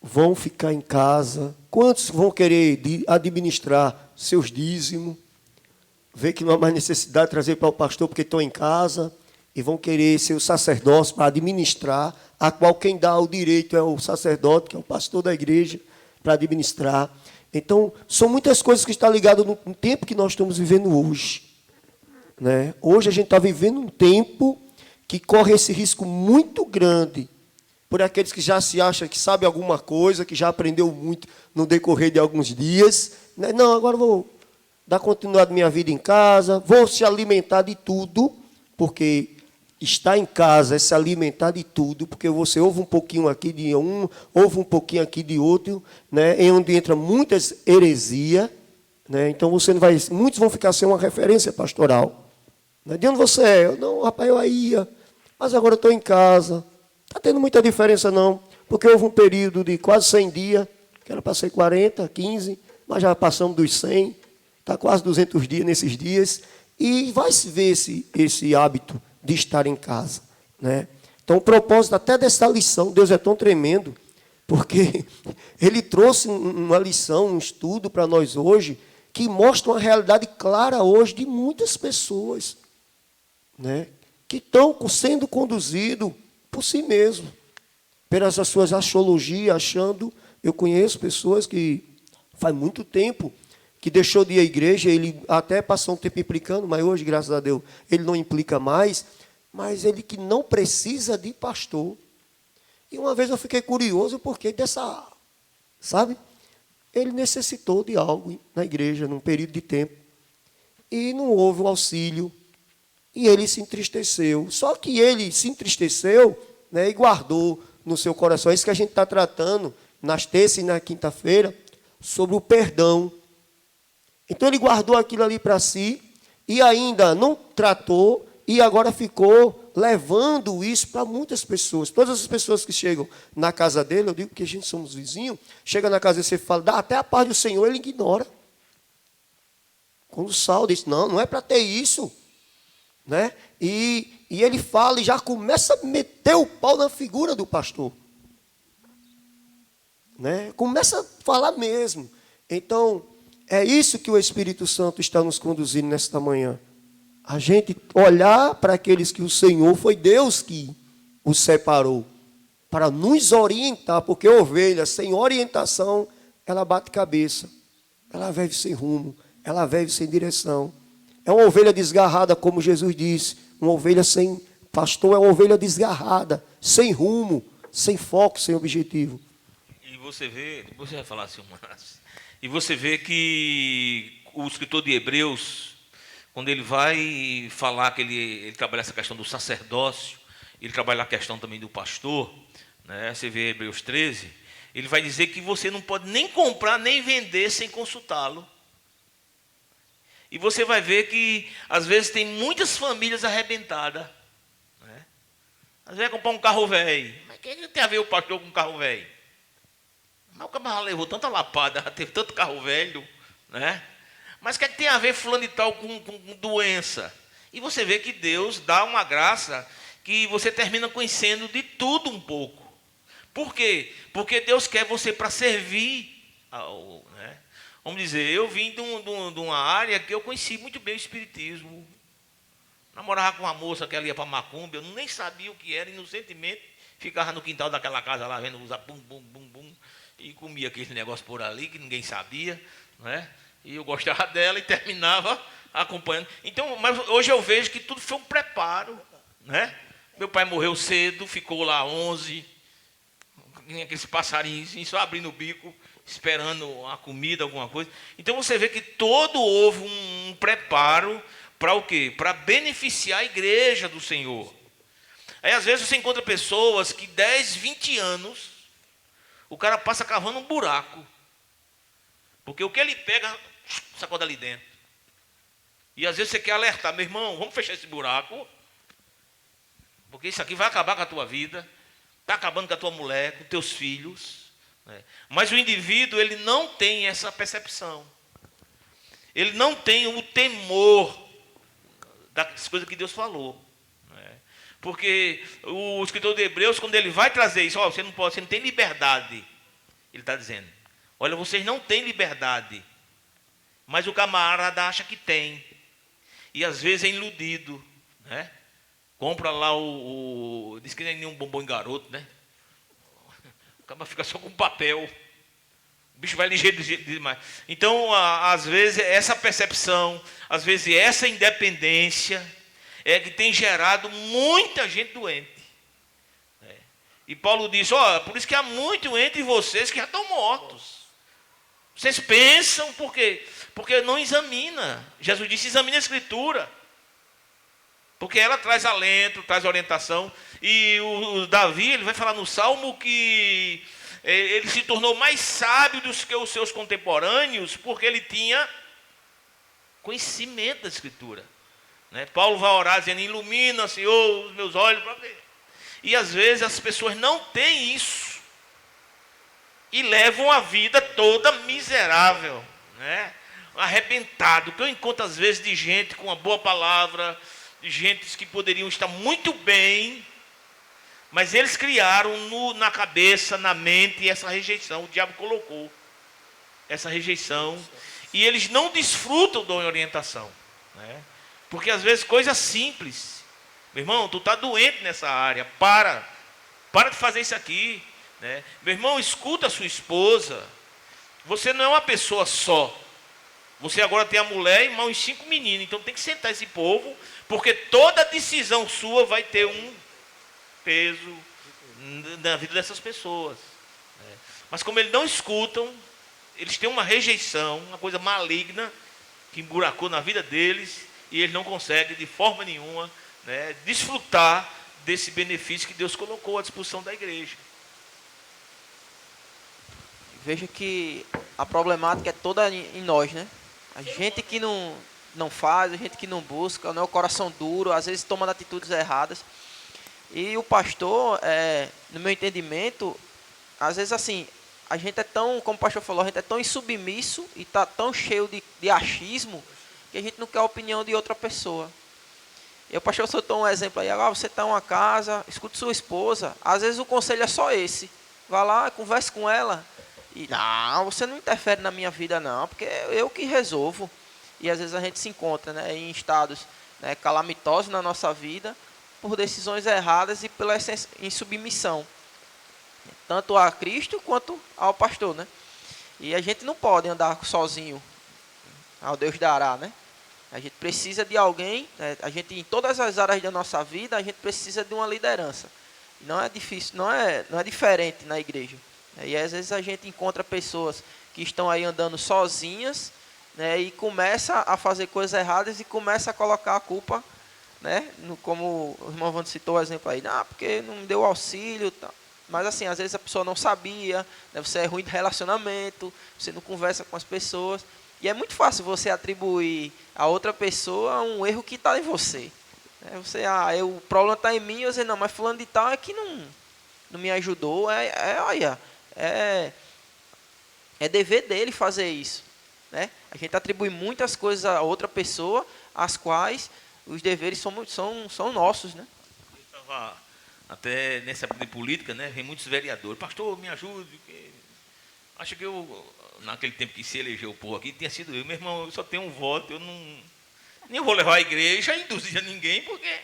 vão ficar em casa? Quantos vão querer administrar seus dízimos? Ver que não há mais necessidade de trazer para o pastor porque estão em casa, e vão querer ser o sacerdócio para administrar, a qual quem dá o direito é o sacerdote, que é o pastor da igreja, para administrar. Então, são muitas coisas que estão ligadas no tempo que nós estamos vivendo hoje. Né? Hoje a gente está vivendo um tempo que corre esse risco muito grande por aqueles que já se acham que sabem alguma coisa, que já aprendeu muito no decorrer de alguns dias. Né? Não, agora vou dar continuidade à minha vida em casa, vou se alimentar de tudo, porque estar em casa é se alimentar de tudo, porque você ouve um pouquinho aqui de um, ouve um pouquinho aqui de outro, né? Em onde entra muitas heresias, né? Então você não vai, muitos vão ficar sem uma referência pastoral. Né? De onde você é? Eu, não, rapaz, eu ia, mas agora eu estou em casa. Está tendo muita diferença não, porque houve um período de quase 100 dias, que era para ser 40, 15, mas já passamos dos 100, está quase 200 dias nesses dias, e vai se ver esse hábito de estar em casa. Né? Então, o propósito até dessa lição, Deus é tão tremendo, porque Ele trouxe uma lição, um estudo para nós hoje, que mostra uma realidade clara hoje de muitas pessoas, né? Que estão sendo conduzidos por si mesmo, pelas suas axiologias, achando... Eu conheço pessoas que faz muito tempo que deixou de ir à igreja, ele até passou um tempo implicando, mas hoje, graças a Deus, ele não implica mais, mas ele que não precisa de pastor. E uma vez eu fiquei curioso porque dessa, sabe? Ele necessitou de algo na igreja, num período de tempo, e não houve o auxílio, e ele se entristeceu. Só que ele se entristeceu, né, e guardou no seu coração. É isso que a gente está tratando nas terças e na quinta-feira, sobre o perdão. Então ele guardou aquilo ali para si, e ainda não tratou, e agora ficou levando isso para muitas pessoas. Todas as pessoas que chegam na casa dele, eu digo que a gente somos vizinhos, chega na casa dele, você fala, dá até a paz do Senhor, ele ignora. Quando o Saulo diz, não é para ter isso. Né? E ele fala e já começa a meter o pau na figura do pastor. Né? Começa a falar mesmo. Então, é isso que o Espírito Santo está nos conduzindo nesta manhã. A gente olhar para aqueles que o Senhor, foi Deus que os separou, para nos orientar, porque ovelha sem orientação, ela bate cabeça, ela vive sem rumo, ela vive sem direção. É uma ovelha desgarrada, como Jesus disse, uma ovelha sem pastor, é uma ovelha desgarrada, sem rumo, sem foco, sem objetivo. E você vê, você vai falar assim, Márcio, e você vê que o escritor de Hebreus, quando ele vai falar que ele trabalha essa questão do sacerdócio, ele trabalha a questão também do pastor, né? Você vê Hebreus 13, ele vai dizer que você não pode nem comprar nem vender sem consultá-lo. E você vai ver que às vezes tem muitas famílias arrebentadas, né? Às vezes vai comprar um carro velho, mas o que tem a ver o pastor com um carro velho? Mas o camarada levou tanta lapada, teve tanto carro velho, né? Mas o que tem a ver fulano e tal com doença? E você vê que Deus dá uma graça que você termina conhecendo de tudo um pouco. Por quê? Porque Deus quer você para servir ao, né? Vamos dizer, eu vim de uma área que eu conheci muito bem o espiritismo. Namorava com uma moça que ela ia para Macumba, eu nem sabia o que era, inocentemente, ficava no quintal daquela casa lá, vendo usar bum, bum, bum, bum, e comia aquele negócio por ali, que ninguém sabia, né? E eu gostava dela e terminava acompanhando. Então, mas hoje eu vejo que tudo foi um preparo, né? Meu pai morreu cedo, ficou lá 11, aqueles passarinhos só abrindo o bico, esperando a comida, alguma coisa. Então você vê que todo houve um preparo para o quê? Para beneficiar a igreja do Senhor. Aí às vezes você encontra pessoas que 10, 20 anos, o cara passa cavando um buraco. Porque o que ele pega, sacoda ali dentro. E às vezes você quer alertar, meu irmão, vamos fechar esse buraco, porque isso aqui vai acabar com a tua vida, está acabando com a tua mulher, com teus filhos. Né? Mas o indivíduo, ele não tem essa percepção. Ele não tem o temor das coisas que Deus falou. Né? Porque o escritor de Hebreus, quando ele vai trazer isso, você não pode, você não tem liberdade. Ele está dizendo, olha, vocês não têm liberdade, mas o camarada acha que tem. E às vezes é iludido, né? Compra lá diz que nem um bombom em garoto, né? O cara fica só com papel. O bicho vai ligeiro demais. Então, às vezes, essa percepção, às vezes, essa independência é que tem gerado muita gente doente. E Paulo diz, por isso que há muito entre vocês que já estão mortos. Vocês pensam, por quê? Porque não examina. Jesus disse, examina a Escritura. Porque ela traz alento, traz orientação. E o Davi, ele vai falar no Salmo que ele se tornou mais sábio do que os seus contemporâneos, porque ele tinha conhecimento da Escritura. Paulo vai orar dizendo, ilumina, Senhor, os meus olhos para ver. E às vezes as pessoas não têm isso. E levam a vida toda miserável, arrebentado. Que eu encontro às vezes de gente com uma boa palavra, de gente que poderiam estar muito bem, mas eles criaram na cabeça, na mente, essa rejeição. O diabo colocou essa rejeição. E eles não desfrutam da orientação. Porque às vezes coisas simples. Meu irmão, tu está doente nessa área. Para de fazer isso aqui. Meu irmão, escuta a sua esposa. Você não é uma pessoa só. Você agora tem a mulher e mais 5 meninos. Então tem que sentar esse povo, porque toda decisão sua vai ter um peso na vida dessas pessoas. Mas como eles não escutam, eles têm uma rejeição, uma coisa maligna que emburacou na vida deles, e eles não conseguem de forma nenhuma desfrutar desse benefício que Deus colocou à disposição da igreja. Veja que a problemática é toda em nós, A gente que não faz, a gente que não busca, o coração duro, às vezes toma atitudes erradas. E o pastor, no meu entendimento, às vezes assim, a gente é tão, como o pastor falou, a gente é tão insubmisso e está tão cheio de achismo que a gente não quer a opinião de outra pessoa. E o pastor soltou um exemplo aí, você está em uma casa, escute sua esposa, às vezes o conselho é só esse, vá lá, converse com ela, e não, você não interfere na minha vida não, porque eu que resolvo. E às vezes a gente se encontra em estados calamitosos na nossa vida, por decisões erradas e pela insubmissão, tanto a Cristo quanto ao pastor, E a gente não pode andar sozinho, ao Deus dará, A gente precisa de alguém, a gente em todas as áreas da nossa vida, a gente precisa de uma liderança. Não é difícil, não é diferente na igreja. E às vezes a gente encontra pessoas que estão aí andando sozinhas, e começa a fazer coisas erradas e começa a colocar a culpa, como o irmão Wando citou o exemplo aí, porque não me deu auxílio, tá. Mas assim, às vezes a pessoa não sabia, você é ruim de relacionamento, você não conversa com as pessoas. E é muito fácil você atribuir a outra pessoa um erro que está em você. O problema está em mim, eu dizer, não, mas fulano de tal é que não me ajudou. É dever dele fazer isso. A gente atribui muitas coisas a outra pessoa, as quais os deveres são nossos. Eu estava até nessa época de política, vem muitos vereadores. Pastor, me ajude. Acho que naquele tempo que se elegeu o povo aqui, tinha sido eu. Meu irmão, eu só tenho um voto, eu nem vou levar a igreja a induzir a ninguém, porque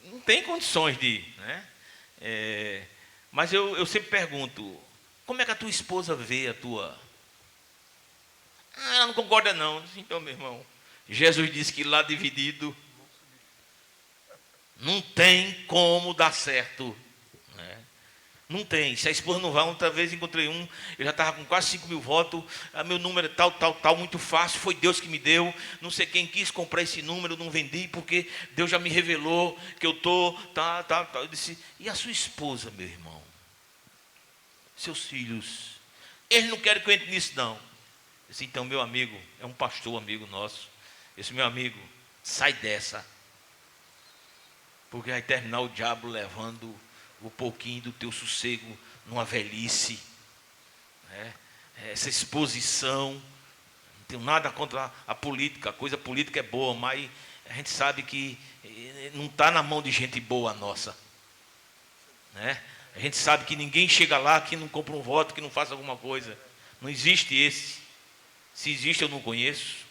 não tem condições de ir. Mas eu sempre pergunto, como é que a tua esposa vê a tua... ela não concorda não. Então, meu irmão, Jesus disse que lá dividido não tem como dar certo. Não tem. Se a esposa não vai, outra vez encontrei eu já estava com quase 5 mil votos, meu número é tal, muito fácil, foi Deus que me deu, não sei quem quis comprar esse número, não vendi, porque Deus já me revelou que eu estou, Eu disse, e a sua esposa, meu irmão? Seus filhos? Eles não querem que eu entre nisso, não. Eu disse, então, meu amigo, é um pastor amigo nosso, esse meu amigo, sai dessa, porque vai terminar o diabo levando o pouquinho do teu sossego numa velhice, essa exposição. Não tenho nada contra a política, a coisa política é boa, mas a gente sabe que não está na mão de gente boa nossa, A gente sabe que ninguém chega lá que não compra um voto, que não faça alguma coisa. Não existe esse. Se existe, eu não conheço.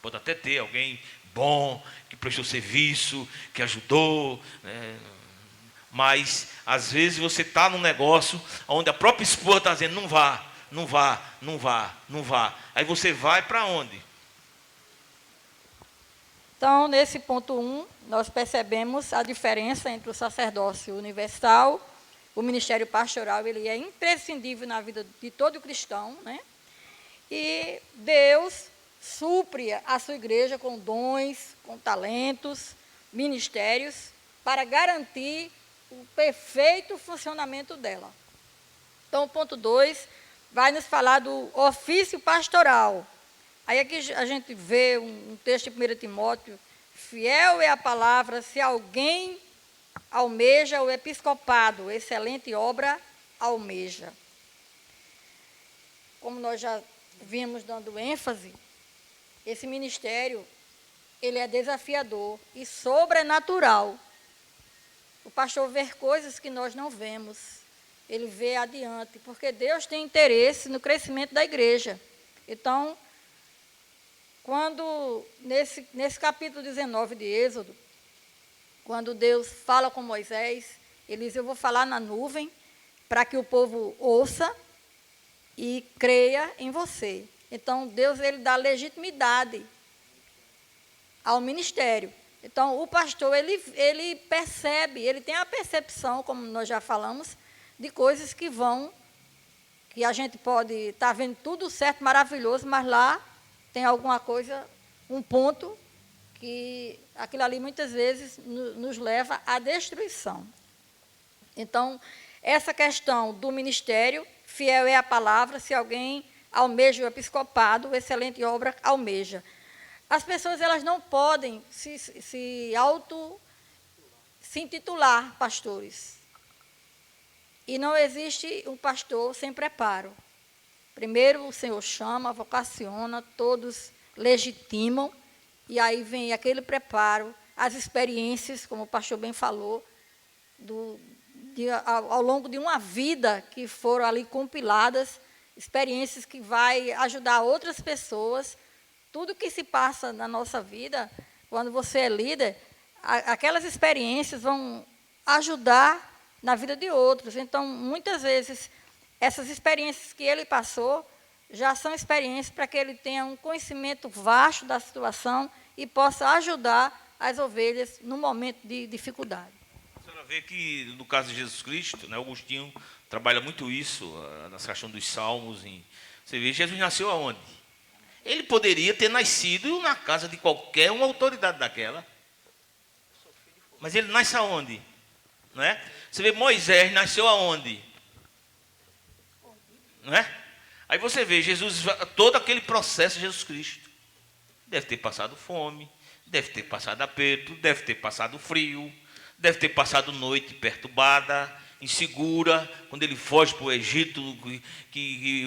Pode até ter alguém bom, que prestou serviço, que ajudou, Mas, às vezes, você está num negócio onde a própria esposa está dizendo, não vá, não vá, não vá, não vá. Aí você vai para onde? Então, nesse ponto 1, nós percebemos a diferença entre o sacerdócio universal, o ministério pastoral, ele é imprescindível na vida de todo cristão, né? E Deus supre a sua igreja com dons, com talentos, ministérios, para garantir o perfeito funcionamento dela. Então, o ponto 2 vai nos falar do ofício pastoral. Aí aqui a gente vê um texto de 1 Timóteo, fiel é a palavra, se alguém almeja o episcopado, excelente obra almeja. Como nós já vimos dando ênfase, esse ministério, ele é desafiador e sobrenatural. O pastor vê coisas que nós não vemos, ele vê adiante, porque Deus tem interesse no crescimento da igreja. Então, quando, nesse capítulo 19 de Êxodo, quando Deus fala com Moisés, ele diz, eu vou falar na nuvem, para que o povo ouça e creia em você. Então, Deus, ele dá legitimidade ao ministério. Então, o pastor, ele percebe, ele tem a percepção, como nós já falamos, de coisas que a gente pode estar vendo tudo certo, maravilhoso, mas lá tem alguma coisa, um ponto, que aquilo ali muitas vezes nos leva à destruição. Então, essa questão do ministério, fiel é a palavra, se alguém almeja o episcopado, excelente obra almeja. As pessoas, elas não podem se intitular pastores. E não existe um pastor sem preparo. Primeiro o Senhor chama, vocaciona, todos legitimam, e aí vem aquele preparo, as experiências, como o pastor bem falou, ao longo de uma vida que foram ali compiladas, experiências que vai ajudar outras pessoas. Tudo que se passa na nossa vida, quando você é líder, aquelas experiências vão ajudar na vida de outros. Então, muitas vezes, essas experiências que ele passou já são experiências para que ele tenha um conhecimento vasto da situação e possa ajudar as ovelhas no momento de dificuldade. A senhora vê que, no caso de Jesus Cristo, né, Agostinho trabalha muito isso, na questão dos salmos. Você vê, Jesus nasceu aonde? Ele poderia ter nascido na casa de qualquer uma autoridade daquela. Mas ele nasce aonde? Não é? Você vê, Moisés nasceu aonde? Não é? Aí você vê, Jesus, todo aquele processo de Jesus Cristo. Deve ter passado fome, deve ter passado aperto, deve ter passado frio, deve ter passado noite perturbada, insegura, quando ele foge para o Egito, que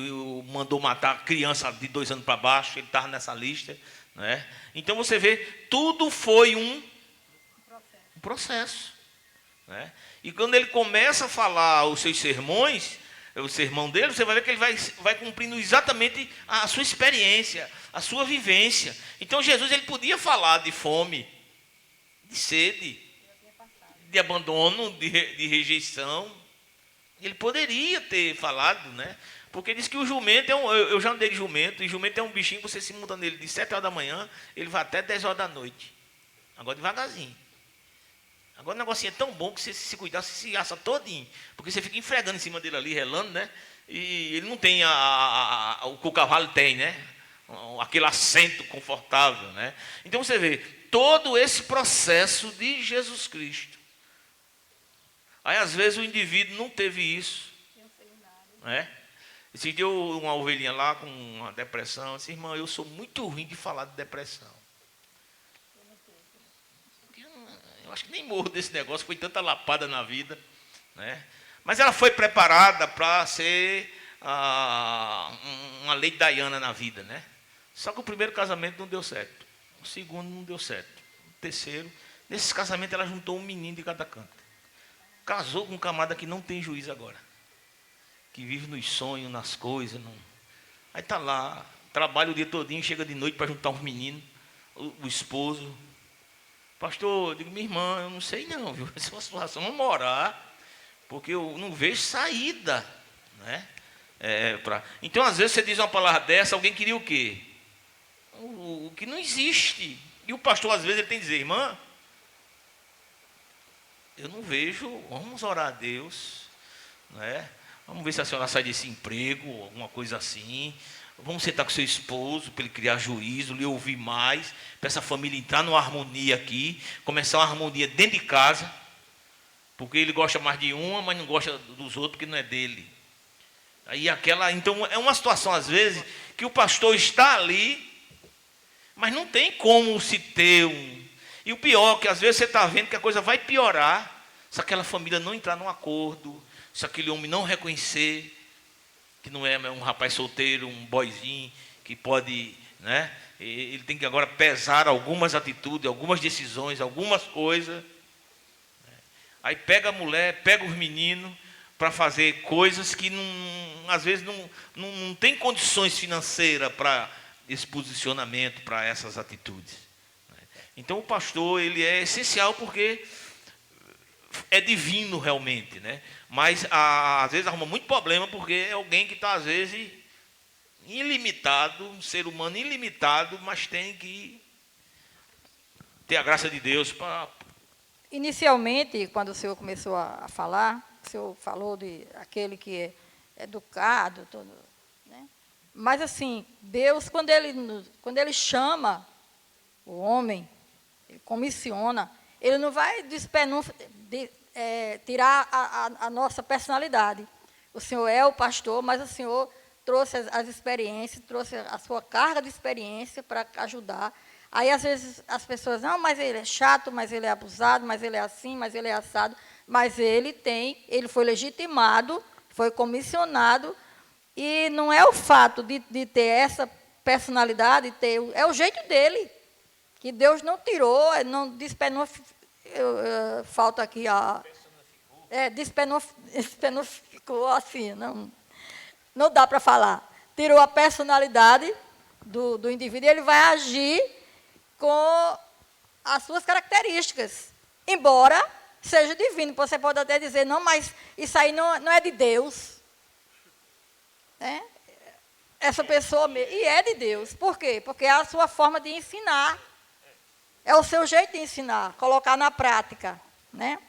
mandou matar a criança de 2 anos para baixo, ele estava nessa lista. Não é? Então você vê, tudo foi um processo. Não é? E quando ele começa a falar os seus sermões, o sermão dele, você vai ver que ele vai cumprindo exatamente a sua experiência, a sua vivência. Então Jesus, ele podia falar de fome, de sede, de abandono, de rejeição. Ele poderia ter falado, né? Porque diz que o jumento eu já andei de jumento, e jumento é um bichinho que você se monta nele de 7 horas da manhã, ele vai até 10 horas da noite. Agora devagarzinho. Agora o negocinho é tão bom que você se cuidar, você se assa todinho. Porque você fica esfregando em cima dele ali, relando, né? E ele não tem o que o cavalo tem, né? Aquele assento confortável, né? Então você vê todo esse processo de Jesus Cristo. Aí às vezes o indivíduo não teve isso. Né? Esse dia uma ovelhinha lá com uma depressão, disse, irmão, eu sou muito ruim de falar de depressão. Eu acho que nem morro desse negócio, foi tanta lapada na vida. Né? Mas ela foi preparada para ser uma Lady Diana na vida. Né? Só que o primeiro casamento não deu certo. O segundo não deu certo. O terceiro, nesse casamento ela juntou um menino de cada canto. Casou com um camarada que não tem juízo agora. Que vive nos sonhos, nas coisas. Não. Aí está lá, trabalha o dia todinho, chega de noite para juntar um menino, o esposo. Pastor, eu digo, minha irmã, eu não sei não, viu? Essa é uma situação, vamos orar, porque eu não vejo saída, né? Então, às vezes, você diz uma palavra dessa, alguém queria o quê? O que não existe. E o pastor, às vezes, ele tem que dizer, irmã, eu não vejo, vamos orar a Deus, né? Vamos ver se a senhora sai desse emprego, alguma coisa assim. Vamos sentar com seu esposo, para ele criar juízo, lhe ouvir mais, para essa família entrar numa harmonia aqui, começar uma harmonia dentro de casa, porque ele gosta mais de uma, mas não gosta dos outros, porque não é dele. Então, é uma situação, às vezes, que o pastor está ali, mas não tem como se ter um... E o pior, que às vezes você está vendo que a coisa vai piorar, se aquela família não entrar num acordo, se aquele homem não reconhecer que não é um rapaz solteiro, um boyzinho, que pode, né? Ele tem que agora pesar algumas atitudes, algumas decisões, algumas coisas. Aí pega a mulher, pega os meninos para fazer coisas que às vezes não tem condições financeiras para esse posicionamento, para essas atitudes. Então o pastor, ele é essencial porque é divino realmente, né? Mas às vezes arruma muito problema porque é alguém que está às vezes ilimitado, um ser humano ilimitado, mas tem que ter a graça de Deus para... Inicialmente, quando o senhor começou a falar, o senhor falou de aquele que é educado, todo, né? Mas assim, Deus, quando ele chama o homem, ele comissiona, ele não vai tirar a nossa personalidade. O senhor é o pastor, mas o senhor trouxe as experiências, trouxe a sua carga de experiência para ajudar. Aí, às vezes, as pessoas, não, mas ele é chato, mas ele é abusado, mas ele é assim, mas ele é assado. Mas ele foi legitimado, foi comissionado, e não é o fato de ter essa personalidade, é o jeito dele, que Deus não tirou, não falta aqui a... Despenoficou assim, não dá para falar. Tirou a personalidade do indivíduo e ele vai agir com as suas características, embora seja divino. Você pode até dizer, não, mas isso aí não é de Deus. Né? Essa pessoa, e é de Deus. Por quê? Porque é a sua forma de ensinar. É o seu jeito de ensinar, colocar na prática. Né?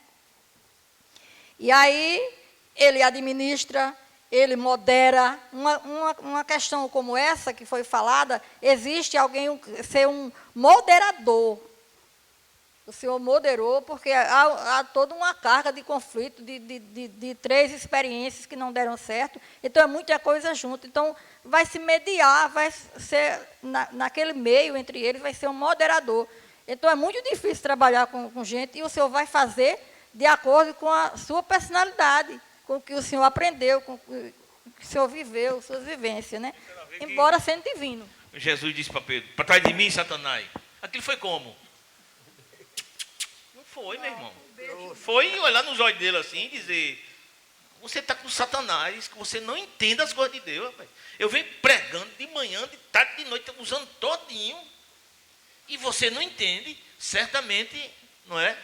E aí, ele administra, ele modera. Uma questão como essa que foi falada, existe alguém ser um moderador. O senhor moderou, porque há toda uma carga de conflito, de 3 experiências que não deram certo. Então, é muita coisa junto. Então, vai se mediar, vai ser, naquele meio entre eles, vai ser um moderador. Então, é muito difícil trabalhar com gente, e o senhor vai fazer de acordo com a sua personalidade, com o que o senhor aprendeu, com o que o senhor viveu, suas vivências, né? Embora sendo divino. Jesus disse para Pedro, para trás de mim, Satanás. Aquilo foi como? Não foi, meu irmão. Foi olhar nos olhos dele assim e dizer, você está com Satanás, que você não entende as coisas de Deus, rapaz. Eu venho pregando de manhã, de tarde, de noite, usando todinho, e você não entende, certamente, não é?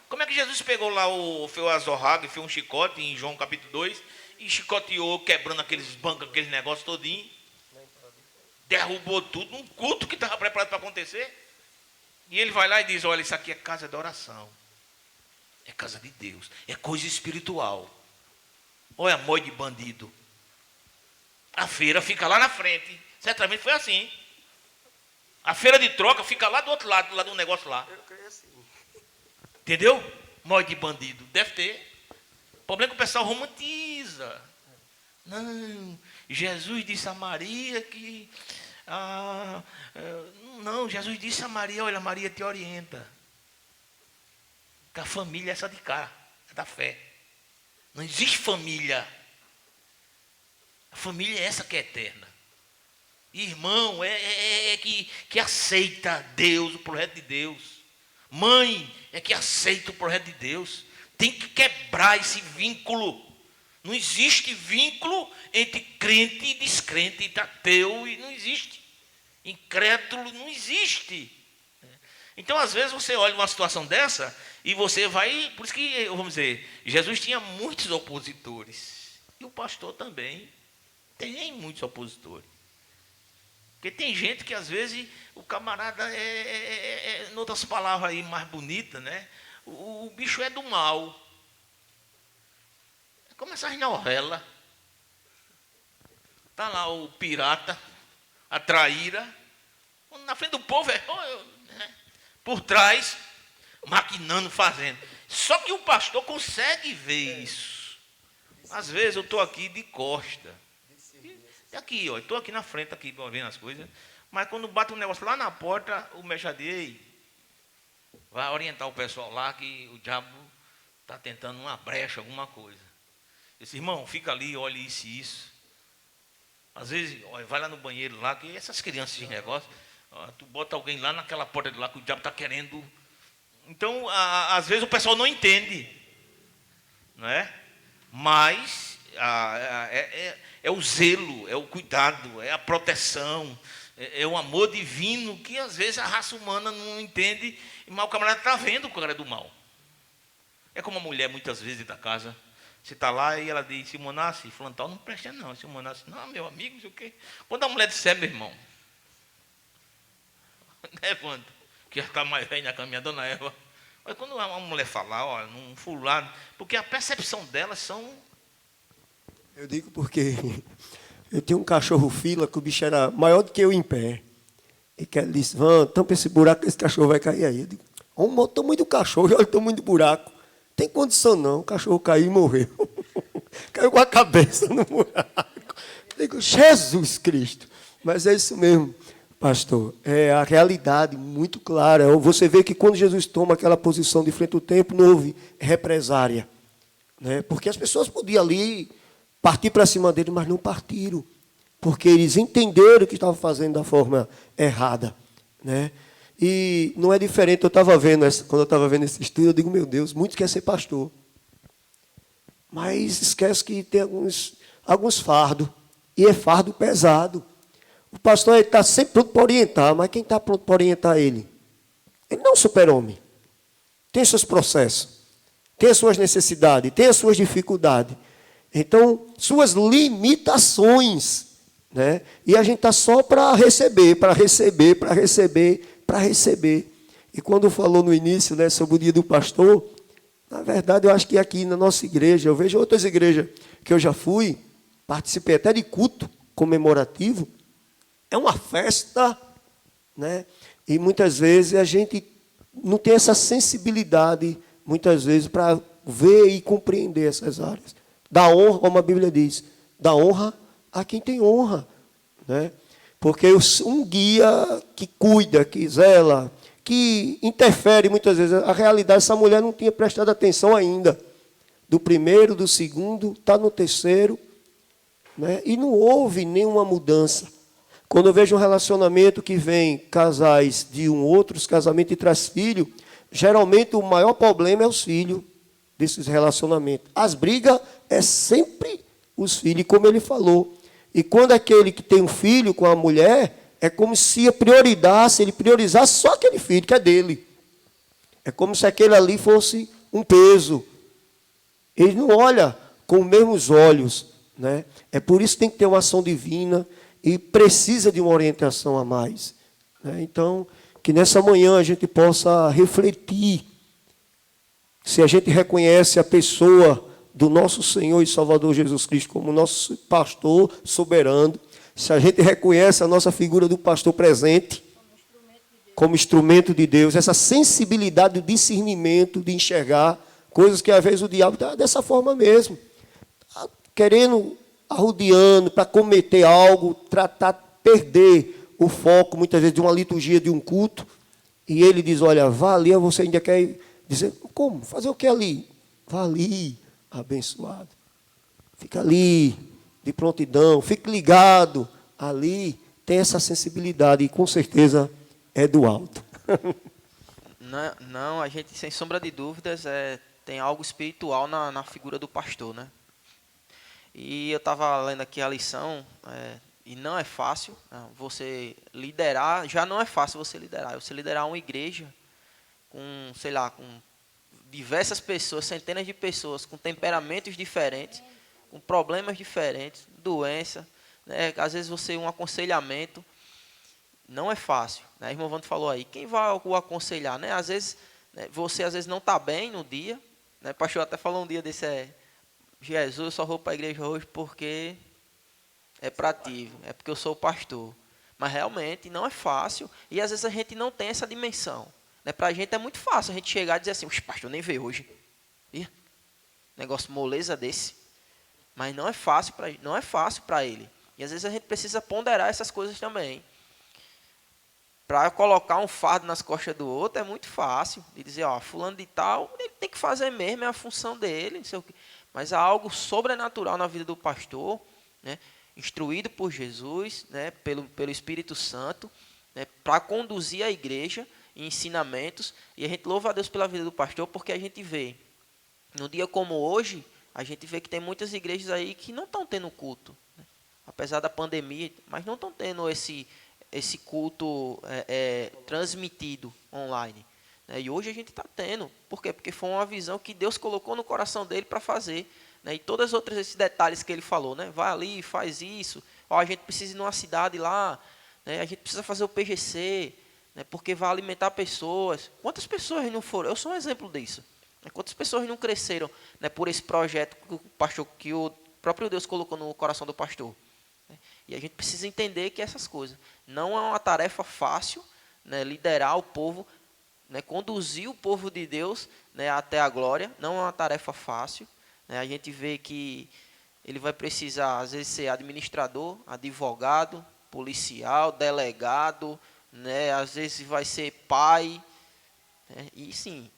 Como é que Jesus pegou lá foi o azorraga, fez um chicote em João capítulo 2, e chicoteou, quebrando aqueles bancos, aqueles negócios todinho, derrubou tudo, num culto que estava preparado para acontecer, e ele vai lá e diz, olha, isso aqui é casa de oração, é casa de Deus, é coisa espiritual, olha, amor de bandido, a feira fica lá na frente, certamente foi assim, a feira de troca fica lá do outro lado, lá do negócio lá. Eu creio assim. Entendeu? Morte de bandido. Deve ter. O problema é que o pessoal romantiza. Não, Jesus disse a Maria que... não, Jesus disse a Maria, olha, Maria te orienta. Que a família é essa de cá, é da fé. Não existe família. A família é essa que é eterna. Irmão que aceita Deus, o projeto de Deus. Mãe é que aceita o projeto de Deus. Tem que quebrar esse vínculo. Não existe vínculo entre crente e descrente, entre ateu, e não existe. Incrédulo não existe. Então, às vezes, você olha uma situação dessa e você vai... Por isso que, vamos dizer, Jesus tinha muitos opositores. E o pastor também tem muitos opositores. Porque tem gente que, às vezes, o camarada em outras palavras aí mais bonitas, né? O bicho é do mal. Começa as novelas. Está lá o pirata, a traíra. Na frente do povo por trás, maquinando, fazendo. Só que o pastor consegue ver isso. Às vezes eu estou aqui de costa. E aqui, ó, estou aqui na frente, aqui, vendo as coisas. Mas quando bate um negócio lá na porta, o mestre diz, vai orientar o pessoal lá que o diabo está tentando uma brecha, alguma coisa. Esse irmão, fica ali, olhe isso e isso. Às vezes, ó, vai lá no banheiro lá, que essas crianças de negócio, ó, tu bota alguém lá naquela porta de lá que o diabo está querendo. Então, às vezes o pessoal não entende, não é? Mas é o zelo, é o cuidado, é a proteção, é o amor divino que às vezes a raça humana não entende, mas o camarada está vendo o cara do mal. É como a mulher muitas vezes da casa, você está lá e ela diz, Simonasse, fulano tal, não presta não, Simonasse, não, meu amigo, não sei o quê. Quando a mulher disser, meu irmão, né, quando? Que já está mais velha na caminha, dona Eva. Mas quando uma mulher falar, ó, num fulano, porque a percepção delas são... Eu digo porque eu tinha um cachorro fila que o bicho era maior do que eu em pé. E que ela disse, Van, tampa esse buraco que esse cachorro vai cair aí. Eu digo, o tamanho do cachorro, olha o tamanho do buraco. Tem condição não, o cachorro caiu e morreu. Caiu com a cabeça no buraco. Eu digo, Jesus Cristo. Mas é isso mesmo, pastor. É a realidade muito clara. Você vê que quando Jesus toma aquela posição de frente ao templo, não houve represária. Né? Porque as pessoas podiam ali partir para cima dele, mas não partiram. Porque eles entenderam que estavam fazendo da forma errada. Né? E não é diferente, quando eu estava vendo esse estudo, eu digo, meu Deus, muitos querem ser pastor. Mas esquece que tem alguns fardos, e é fardo pesado. O pastor está sempre pronto para orientar, mas quem está pronto para orientar ele? Ele não é um super-homem. Tem seus processos, tem as suas necessidades, tem as suas dificuldades. Então, suas limitações. Né? E a gente está só para receber, para receber, para receber, para receber. E quando falou no início, né, sobre o dia do pastor, na verdade eu acho que aqui na nossa igreja, eu vejo outras igrejas que eu já fui, participei até de culto comemorativo, é uma festa, né? E muitas vezes a gente não tem essa sensibilidade, muitas vezes, para ver e compreender essas áreas. Dá honra, como a Bíblia diz, dá honra a quem tem honra, né? Porque um guia que cuida, que zela, que interfere muitas vezes, a realidade, essa mulher não tinha prestado atenção ainda. Do primeiro, do segundo, está no terceiro, né? E não houve nenhuma mudança. Quando eu vejo um relacionamento que vem casais de outros casamentos e traz filho, geralmente o maior problema é os filhos desses relacionamentos. As brigas é sempre os filhos, como ele falou. E quando aquele que tem um filho com a mulher, é como se ele priorizasse só aquele filho que é dele. É como se aquele ali fosse um peso. Ele não olha com os mesmos olhos. Né? É por isso que tem que ter uma ação divina e precisa de uma orientação a mais. Né? Então, que nessa manhã a gente possa refletir se a gente reconhece a pessoa do nosso Senhor e Salvador Jesus Cristo como nosso pastor soberano, se a gente reconhece a nossa figura do pastor presente como instrumento de Deus, essa sensibilidade, o discernimento de enxergar coisas que às vezes o diabo está dessa forma mesmo, querendo, arrodeando para cometer algo, tratar, perder o foco muitas vezes de uma liturgia, de um culto, e ele diz, olha, vá ali, você ainda quer dizer, como? Fazer o que ali? Vá ali, abençoado. Fica ali, de prontidão, fique ligado. Ali tem essa sensibilidade e com certeza é do alto. Não, a gente, sem sombra de dúvidas, tem algo espiritual na figura do pastor, né? E eu estava lendo aqui a lição, e não é fácil você liderar, já não é fácil você liderar uma igreja, com, sei lá, com diversas pessoas, centenas de pessoas, com temperamentos diferentes, com problemas diferentes, doença, né? Às vezes um aconselhamento não é fácil, né? A irmã Wanda falou aí, quem vai o aconselhar, né? Às vezes, né, você às vezes não está bem no dia, né? O pastor até falou um dia desse, Jesus, eu só vou para a igreja hoje porque é para ti, é porque eu sou o pastor. Mas realmente não é fácil, e às vezes a gente não tem essa dimensão. Né? Para a gente é muito fácil a gente chegar e dizer assim, o pastor nem veio hoje. Ih, negócio moleza desse. Mas não é fácil para ele. E às vezes a gente precisa ponderar essas coisas também. Para colocar um fardo nas costas do outro é muito fácil. De dizer, ó, fulano de tal, ele tem que fazer mesmo, é a função dele, não sei o quê. Mas há algo sobrenatural na vida do pastor, né? Instruído por Jesus, né, pelo Espírito Santo, né, para conduzir a igreja em ensinamentos. E a gente louva a Deus pela vida do pastor, porque a gente vê, num dia como hoje, a gente vê que tem muitas igrejas aí que não estão tendo culto, né, apesar da pandemia, mas não estão tendo esse culto transmitido online. Né, e hoje a gente está tendo. Por quê? Porque foi uma visão que Deus colocou no coração dele para fazer. Né, e todos os outros esses detalhes que ele falou, né? Vai ali, faz isso. Ó, a gente precisa ir numa cidade lá, né? A gente precisa fazer o PGC, né? Porque vai alimentar pessoas. Quantas pessoas não foram? Eu sou um exemplo disso. Né? Quantas pessoas não cresceram, né, por esse projeto que o próprio Deus colocou no coração do pastor? Né? E a gente precisa entender que essas coisas não é uma tarefa fácil, né? Liderar o povo, né? Conduzir o povo de Deus, né, até a glória, não é uma tarefa fácil. A gente vê que ele vai precisar, às vezes, ser administrador, advogado, policial, delegado, né? Às vezes vai ser pai. Né? E sim.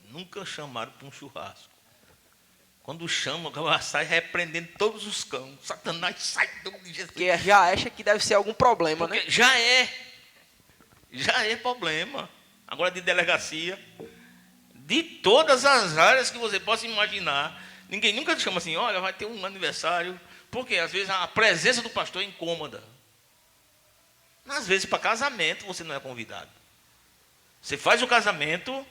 Nunca chamaram para um churrasco. Quando chamam, sai repreendendo todos os cães. Satanás sai do Jesus. Porque já acha que deve ser algum problema, porque né? Já é problema. Agora de delegacia. De todas as áreas que você possa imaginar. Ninguém nunca te chama assim, olha, vai ter um aniversário. Porque às vezes a presença do pastor é incômoda. Às vezes para casamento você não é convidado. Você faz o casamento,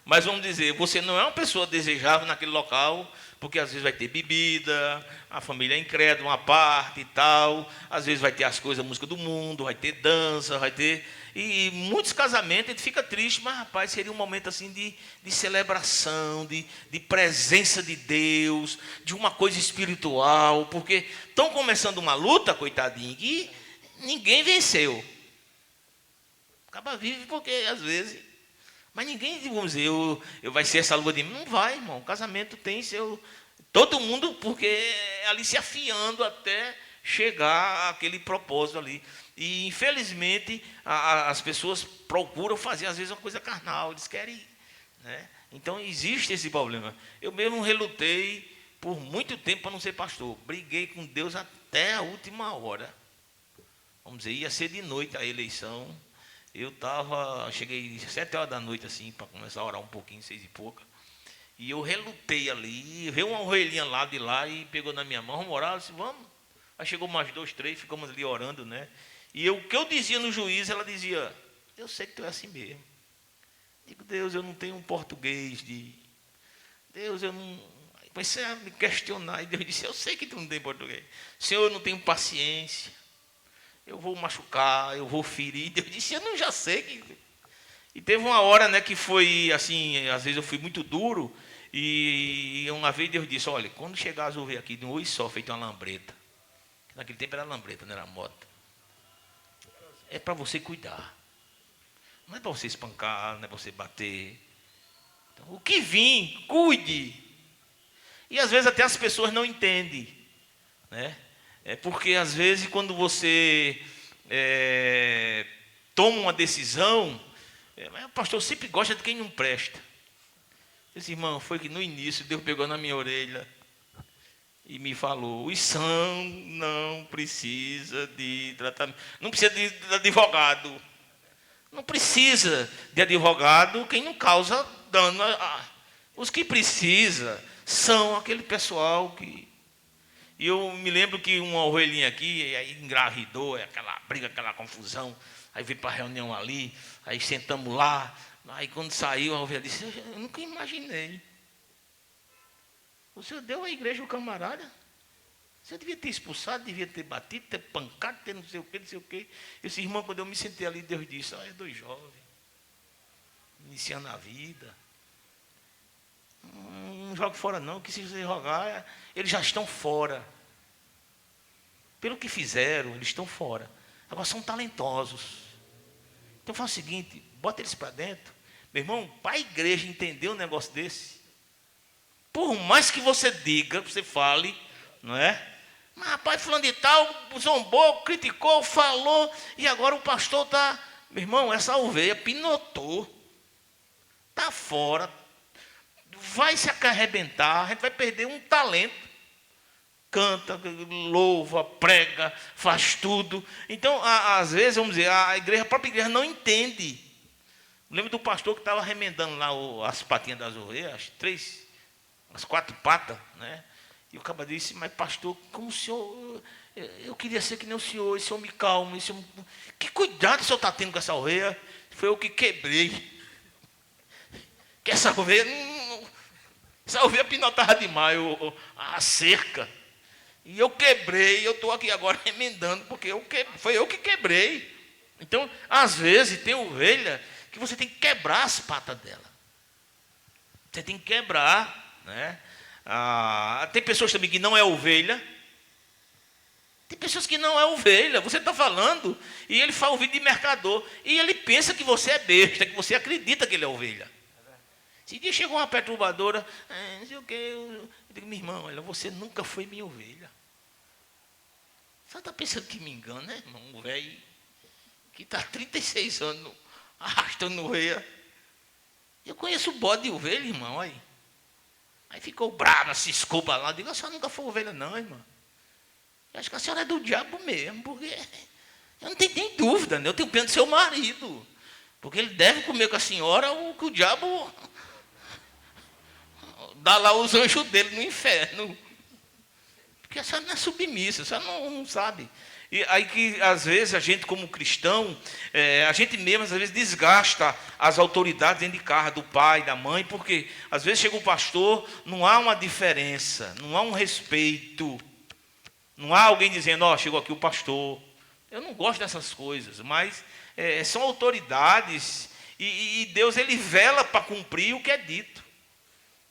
mas vamos dizer, você não é uma pessoa desejável naquele local, porque às vezes vai ter bebida, a família é incrédula, uma parte e tal. Às vezes vai ter as coisas, a música do mundo, vai ter dança, vai ter... E muitos casamentos, a gente fica triste, mas, rapaz, seria um momento assim de celebração, de presença de Deus, de uma coisa espiritual, porque estão começando uma luta, coitadinho, que ninguém venceu. Acaba vive porque, às vezes... Mas ninguém, vamos dizer, vai ser essa lua de mim. Não vai, irmão. O casamento tem seu... Todo mundo, porque é ali se afiando até chegar àquele propósito ali. E, infelizmente, as pessoas procuram fazer, às vezes, uma coisa carnal. Eles querem... Né? Então, existe esse problema. Eu mesmo relutei por muito tempo para não ser pastor. Briguei com Deus até a última hora. Vamos dizer, ia ser de noite a eleição. Cheguei 7 horas da noite, assim, para começar a orar um pouquinho, 6 e pouca. E eu relutei ali, veio uma ovelhinha lá de lá e pegou na minha mão, vamos orar, eu disse, vamos. Aí chegou mais 2, 3, ficamos ali orando, né? E o que eu dizia no juiz, ela dizia, eu sei que tu é assim mesmo. Digo, Deus, eu não tenho um português de... Deus, eu não... Comecei a me questionar, e Deus disse, eu sei que tu não tem português. Senhor, eu não tenho paciência. Eu vou machucar, eu vou ferir. Deus disse, eu não já sei que... E teve uma hora, né, que foi assim, às vezes eu fui muito duro, e uma vez Deus disse, olha, quando chegar as ovelhas aqui de um oi só, feito uma lambreta. Naquele tempo era lambreta, não era moto. É para você cuidar. Não é para você espancar, não é para você bater. Então, o que vir, cuide. E às vezes até as pessoas não entendem, né? É porque, às vezes, quando você toma uma decisão, o pastor sempre gosta de quem não presta. Esse irmão, foi que no início Deus pegou na minha orelha e me falou, os são não precisa de tratamento, não precisa de advogado. Não precisa de advogado quem não causa dano. Os que precisa são aquele pessoal que... E eu me lembro que uma ovelhinha aqui, aí engravidou, aquela briga, aquela confusão. Aí veio para a reunião ali, aí sentamos lá. Aí quando saiu, a ovelha disse, eu nunca imaginei. O senhor deu à igreja o camarada? Você devia ter expulsado, devia ter batido, ter pancado, ter não sei o quê, não sei o quê. Eu disse, irmão, quando eu me sentei ali, Deus disse, é 2 jovens, iniciando a vida. Não jogue fora não, que se você jogar, eles já estão fora. Pelo que fizeram, eles estão fora. Agora são talentosos. Então faz o seguinte, bota eles para dentro. Meu irmão, para a igreja entender um negócio desse, por mais que você diga, você fale, não é? Mas rapaz, fulano de tal, zombou, criticou, falou, e agora o pastor está... Meu irmão, essa ovelha pinotou, está fora, vai se arrebentar, a gente vai perder um talento. Canta, louva, prega, faz tudo. Então, às vezes, vamos dizer, a própria igreja não entende. Lembro do pastor que estava remendando lá as patinhas das ovelhas, as 4 patas, né? E o cara disse, mas pastor, como o senhor, eu queria ser que nem o senhor me calma, que cuidado o senhor está tendo com essa ovelha? Foi eu que quebrei. Que essa ovelha pinotava demais a cerca. E eu quebrei, eu estou aqui agora remendando, porque foi eu que quebrei. Então, às vezes, tem ovelha que você tem que quebrar as patas dela. Você tem que quebrar, né? Tem pessoas também que não é ovelha. Tem pessoas que não é ovelha. Você está falando e ele faz ouvido de mercador. E ele pensa que você é besta, que você acredita que ele é ovelha. Se dia chegou uma perturbadora, não sei o quê, eu digo, minha irmã, olha, você nunca foi minha ovelha. Você está pensando que me engana, né, irmão? Um velho que está há 36 anos arrastando ovelha. Eu conheço o bode de ovelha, irmão, aí. Aí ficou brava, se desculpa lá. Eu digo, a senhora nunca foi ovelha, não, irmão. Eu acho que a senhora é do diabo mesmo, porque eu não tenho nem dúvida, né? Eu tenho pena do seu marido. Porque ele deve comer com a senhora o que o diabo dá lá os anjos dele no inferno. Porque a senhora não é submissa, a senhora não sabe. E aí que, às vezes, a gente como cristão, a gente mesmo, às vezes, desgasta as autoridades dentro de casa, do pai, da mãe, porque, às vezes, chega o pastor, não há uma diferença, não há um respeito, não há alguém dizendo, chegou aqui o pastor. Eu não gosto dessas coisas, mas são autoridades, e Deus, Ele vela para cumprir o que é dito.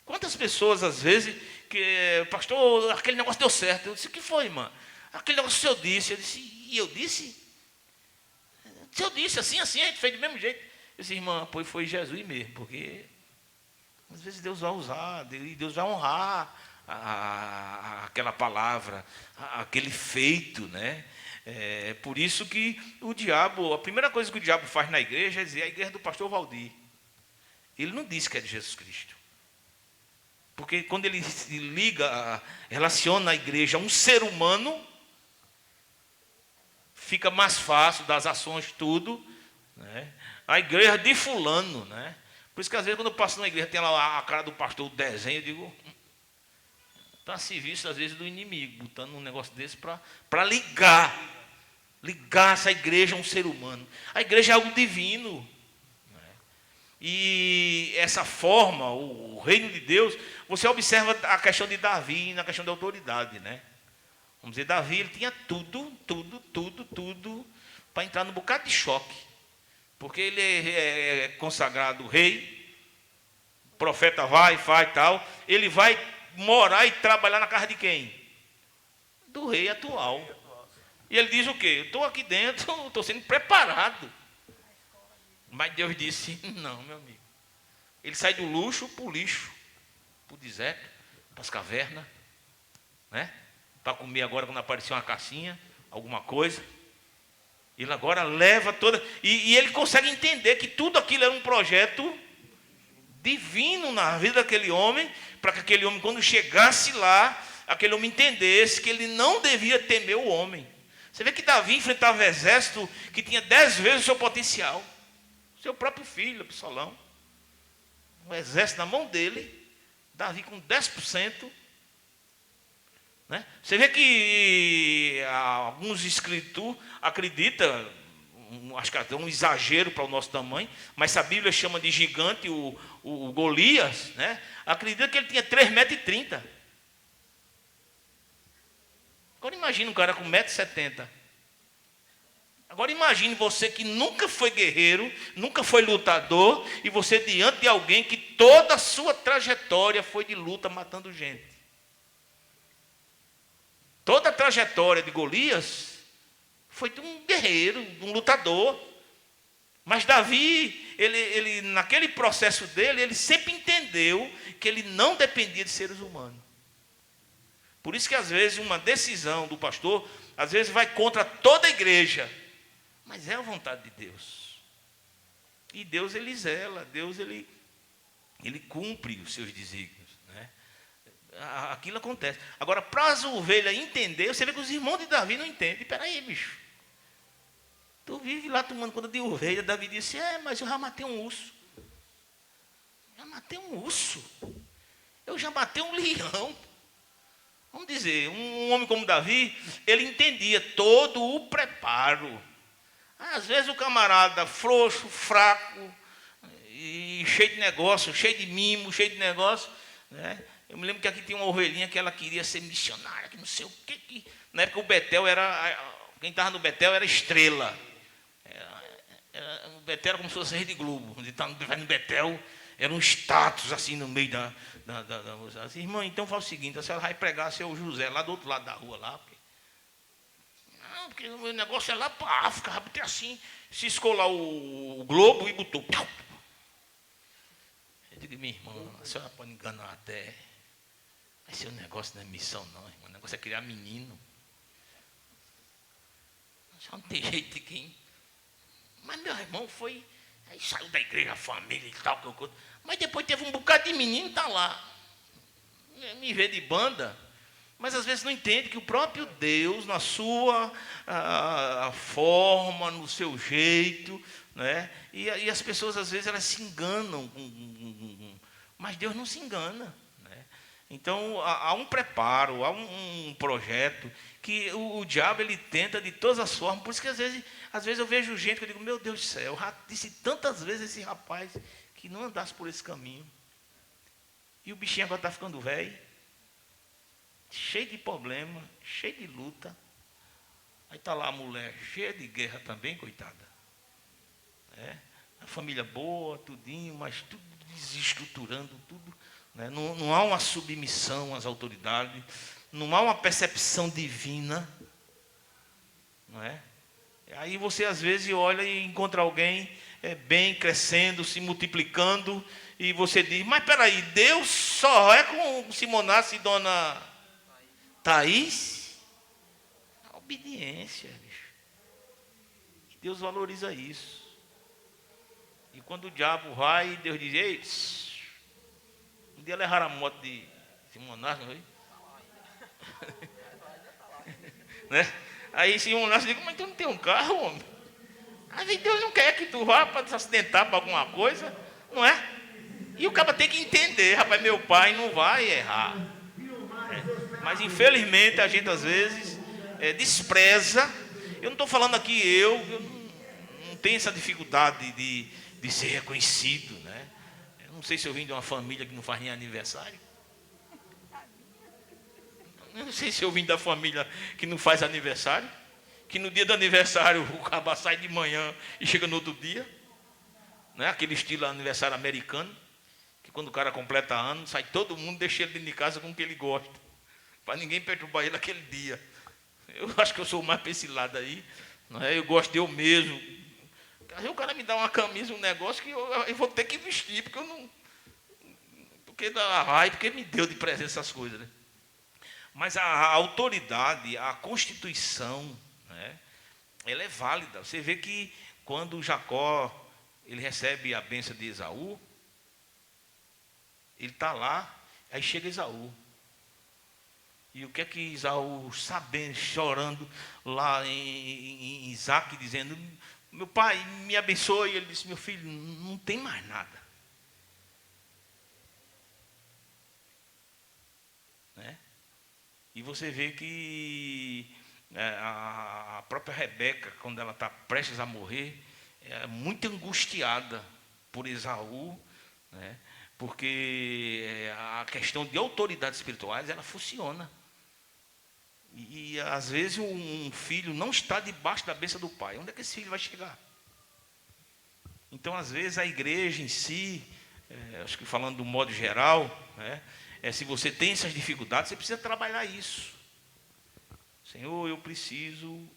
Quantas pessoas, às vezes, pastor, aquele negócio deu certo. Eu disse, o que foi, irmã? Aquele negócio que o senhor disse. Eu disse, e eu disse? O senhor disse assim, a gente fez do mesmo jeito. Eu disse, irmã, pois foi Jesus mesmo, porque às vezes Deus vai usar, Deus vai honrar aquela palavra, aquele feito, né? Por isso que o diabo, a primeira coisa que o diabo faz na igreja é dizer, a igreja do pastor Valdir. Ele não disse que é de Jesus Cristo. Porque quando ele se liga, relaciona a igreja a um ser humano, fica mais fácil das ações, tudo, né? A igreja de fulano, né? Por isso que às vezes quando eu passo na igreja, tem lá a cara do pastor, o desenho, eu digo, está a serviço às vezes do inimigo, botando um negócio desse para ligar essa igreja a um ser humano. A igreja é algo divino. E essa forma, o reino de Deus, você observa a questão de Davi na questão da autoridade, né? Vamos dizer, Davi, ele tinha tudo para entrar num bocado de choque. Porque ele é consagrado rei, o profeta vai, faz tal, ele vai morar e trabalhar na casa de quem? Do rei atual. E ele diz o quê? Estou aqui dentro, estou sendo preparado. Mas Deus disse, não, meu amigo. Ele sai do luxo para o lixo, para o deserto, para as cavernas, né? Para comer agora quando aparecer uma cacinha, alguma coisa. Ele agora leva toda... E ele consegue entender que tudo aquilo era um projeto divino na vida daquele homem, para que aquele homem, quando chegasse lá, aquele homem entendesse que ele não devia temer o homem. Você vê que Davi enfrentava um exército que tinha 10 vezes o seu potencial. Seu próprio filho, Absalão. Um exército na mão dele, Davi com 10%. Né? Você vê que alguns escritores acreditam, acho que até um exagero para o nosso tamanho, mas se a Bíblia chama de gigante o Golias, né? Acredita que ele tinha 3,30 m. Agora imagine um cara com 1,70 m. Agora imagine você que nunca foi guerreiro, nunca foi lutador, e você diante de alguém que toda a sua trajetória foi de luta matando gente. Toda a trajetória de Golias foi de um guerreiro, de um lutador. Mas Davi, ele naquele processo dele, ele sempre entendeu que ele não dependia de seres humanos. Por isso que às vezes uma decisão do pastor, às vezes vai contra toda a igreja, mas é a vontade de Deus. E Deus ele zela, Deus ele cumpre os seus desígnios, né? Aquilo acontece. Agora, para as ovelhas entender, você vê que os irmãos de Davi não entendem. Espera aí, bicho. Tu vive lá tomando conta de ovelha. Davi disse, mas eu já matei um urso. Já matei um urso. Eu já matei um leão. Vamos dizer, um homem como Davi, ele entendia todo o preparo. Às vezes o camarada frouxo, fraco, e cheio de negócio, cheio de mimo, cheio de negócio, né? Eu me lembro que aqui tinha uma ovelhinha que ela queria ser missionária, que não sei o que. Na época o Betel quem estava no Betel era estrela. O Betel era como se fosse a Rede Globo. Quando estava no Betel, era um status assim no meio da assim, irmã, então faz o seguinte, a senhora vai pregar seu José lá do outro lado da rua lá. Porque o meu negócio é lá para a África, vai ter assim, ciscou lá o globo e botou. Eu digo, minha irmã, a senhora pode enganar até. Mas seu negócio não é missão não, irmão. O negócio é criar menino. Já não tem jeito de quem. Mas meu irmão foi. Aí saiu da igreja, a família e tal. Mas depois teve um bocado de menino, tá lá. Me vê de banda. Mas às vezes não entende que o próprio Deus, na sua forma, no seu jeito, né? E as pessoas às vezes elas se enganam, mas Deus não se engana, né? Então há um preparo, há um projeto que o diabo ele tenta de todas as formas. Por isso que às vezes eu vejo gente que eu digo, meu Deus do céu, eu já disse tantas vezes esse rapaz que não andasse por esse caminho. E o bichinho agora está ficando velho, cheio de problema, cheio de luta. Aí está lá a mulher cheia de guerra também, coitada. A família boa, tudinho, mas tudo desestruturando, tudo. Né? Não há uma submissão às autoridades, não há uma percepção divina. Não é? Aí você às vezes olha e encontra alguém bem, crescendo, se multiplicando, e você diz, mas peraí, Deus só é com Simonato e Dona Thaís? A obediência, bicho. Deus valoriza isso. E quando o diabo vai, Deus diz, ei, um dia levaram a moto de Simonato, não foi? Né? Aí Simonato diz, mas tu não tem um carro, homem? Às vezes Deus não quer que tu vá para se acidentar para alguma coisa, não é? E o cara tem que entender, rapaz, meu pai não vai errar. Mas infelizmente a gente às vezes despreza. Eu não estou falando aqui, eu não tenho essa dificuldade de ser reconhecido, né? Eu não sei se eu vim de uma família que não faz nem aniversário. Eu não sei se eu vim da família que não faz aniversário, que no dia do aniversário o cara sai de manhã e chega no outro dia, né? Aquele estilo aniversário americano, que quando o cara completa ano, sai todo mundo, deixa ele dentro de casa com o que ele gosta, para ninguém perturbar ele aquele dia. Eu acho que eu sou mais para esse lado aí, não é? Eu gosto de eu mesmo. Aí o cara me dá uma camisa, um negócio que eu vou ter que vestir, porque eu não. Porque dá raiva, porque me deu de presente essas coisas, né? Mas a autoridade, a Constituição, né, ela é válida. Você vê que quando Jacó ele recebe a bênção de Esaú, ele está lá, aí chega Esaú. E o que é que Esaú, sabendo, chorando lá em Isaac, dizendo, meu pai, me abençoe. Ele disse, meu filho, não tem mais nada. Né? E você vê que A própria Rebeca, quando ela está prestes a morrer, é muito angustiada por Esaú, né? Porque a questão de autoridades espirituais, ela funciona. E às vezes um filho não está debaixo da bênção do pai. Onde é que esse filho vai chegar? Então, às vezes, a igreja em si, acho que falando do modo geral, né, se você tem essas dificuldades, você precisa trabalhar isso. Senhor, eu preciso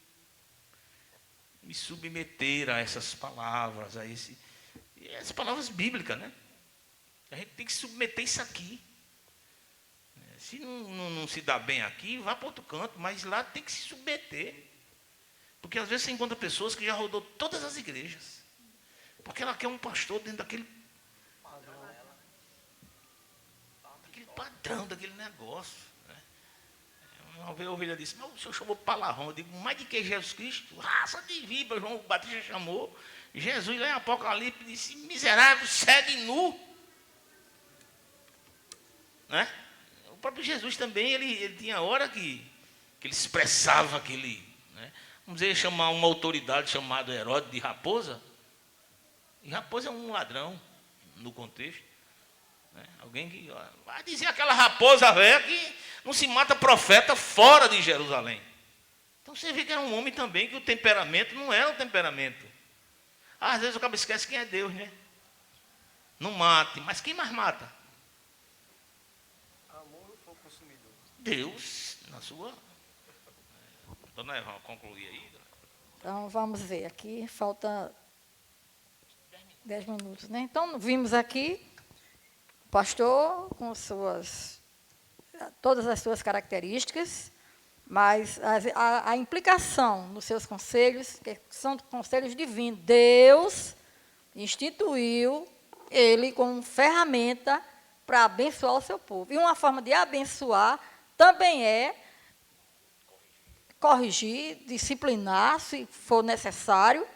me submeter a essas palavras, essas palavras bíblicas, né? A gente tem que submeter isso aqui. Se não se dá bem aqui, vá para outro canto, mas lá tem que se submeter. Porque às vezes você encontra pessoas que já rodou todas as igrejas. Porque ela quer um pastor dentro daquele padrão, daquele negócio. Né? Uma vez a ovelha disse, mas o senhor chamou palavrão. Eu digo, mais de que Jesus Cristo? Raça de víbora, João Batista chamou. Jesus lá em Apocalipse disse, miserável, cego e nu. Né? O próprio Jesus também, ele tinha hora que ele expressava aquele, né? Vamos dizer, chamar uma autoridade chamada Herodes de raposa. E raposa é um ladrão, no contexto. Né? Alguém que vai dizer aquela raposa velha que não se mata profeta fora de Jerusalém. Então você vê que era um homem também que o temperamento não era um temperamento. Às vezes o cara esquece quem é Deus, né? Não mate, mas quem mais mata? Deus, na sua... Dona Eva, concluir aí. Então, vamos ver aqui, falta 10 minutos, né? Então, vimos aqui o pastor com todas as suas características, mas a implicação nos seus conselhos, que são conselhos divinos. Deus instituiu ele como ferramenta para abençoar o seu povo. E uma forma de abençoar também é corrigir, disciplinar, se for necessário.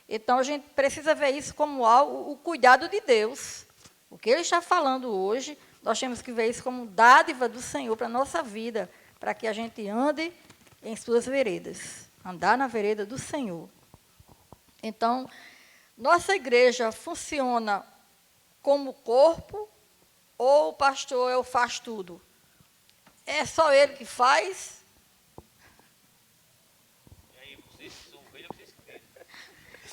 Então, a gente precisa ver isso como algo, o cuidado de Deus. O que ele está falando hoje, nós temos que ver isso como dádiva do Senhor para a nossa vida, para que a gente ande em suas veredas, andar na vereda do Senhor. Então, nossa igreja funciona como corpo, ou o pastor faz tudo? É só ele que faz? E aí, vocês são ovelhas, vocês querem?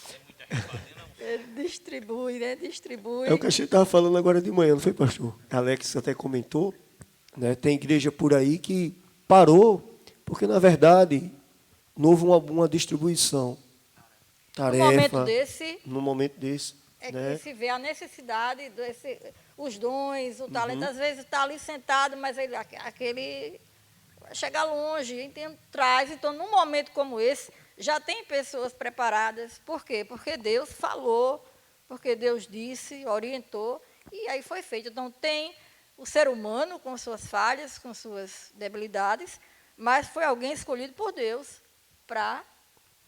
Não é muita gente não. Ele distribui, né? Distribui. É o que a gente estava falando agora de manhã, não foi, pastor? Alex até comentou, né? Tem igreja por aí que parou, porque, na verdade, não houve uma distribuição. Tarefa. No momento desse. É né? que se vê a necessidade, os dons, o talento. Às vezes está ali sentado, mas aquele vai chegar longe, então, traz. Então, num momento como esse, já tem pessoas preparadas. Por quê? Porque Deus falou, porque Deus disse, orientou, e aí foi feito. Então, tem o ser humano com suas falhas, com suas debilidades, mas foi alguém escolhido por Deus para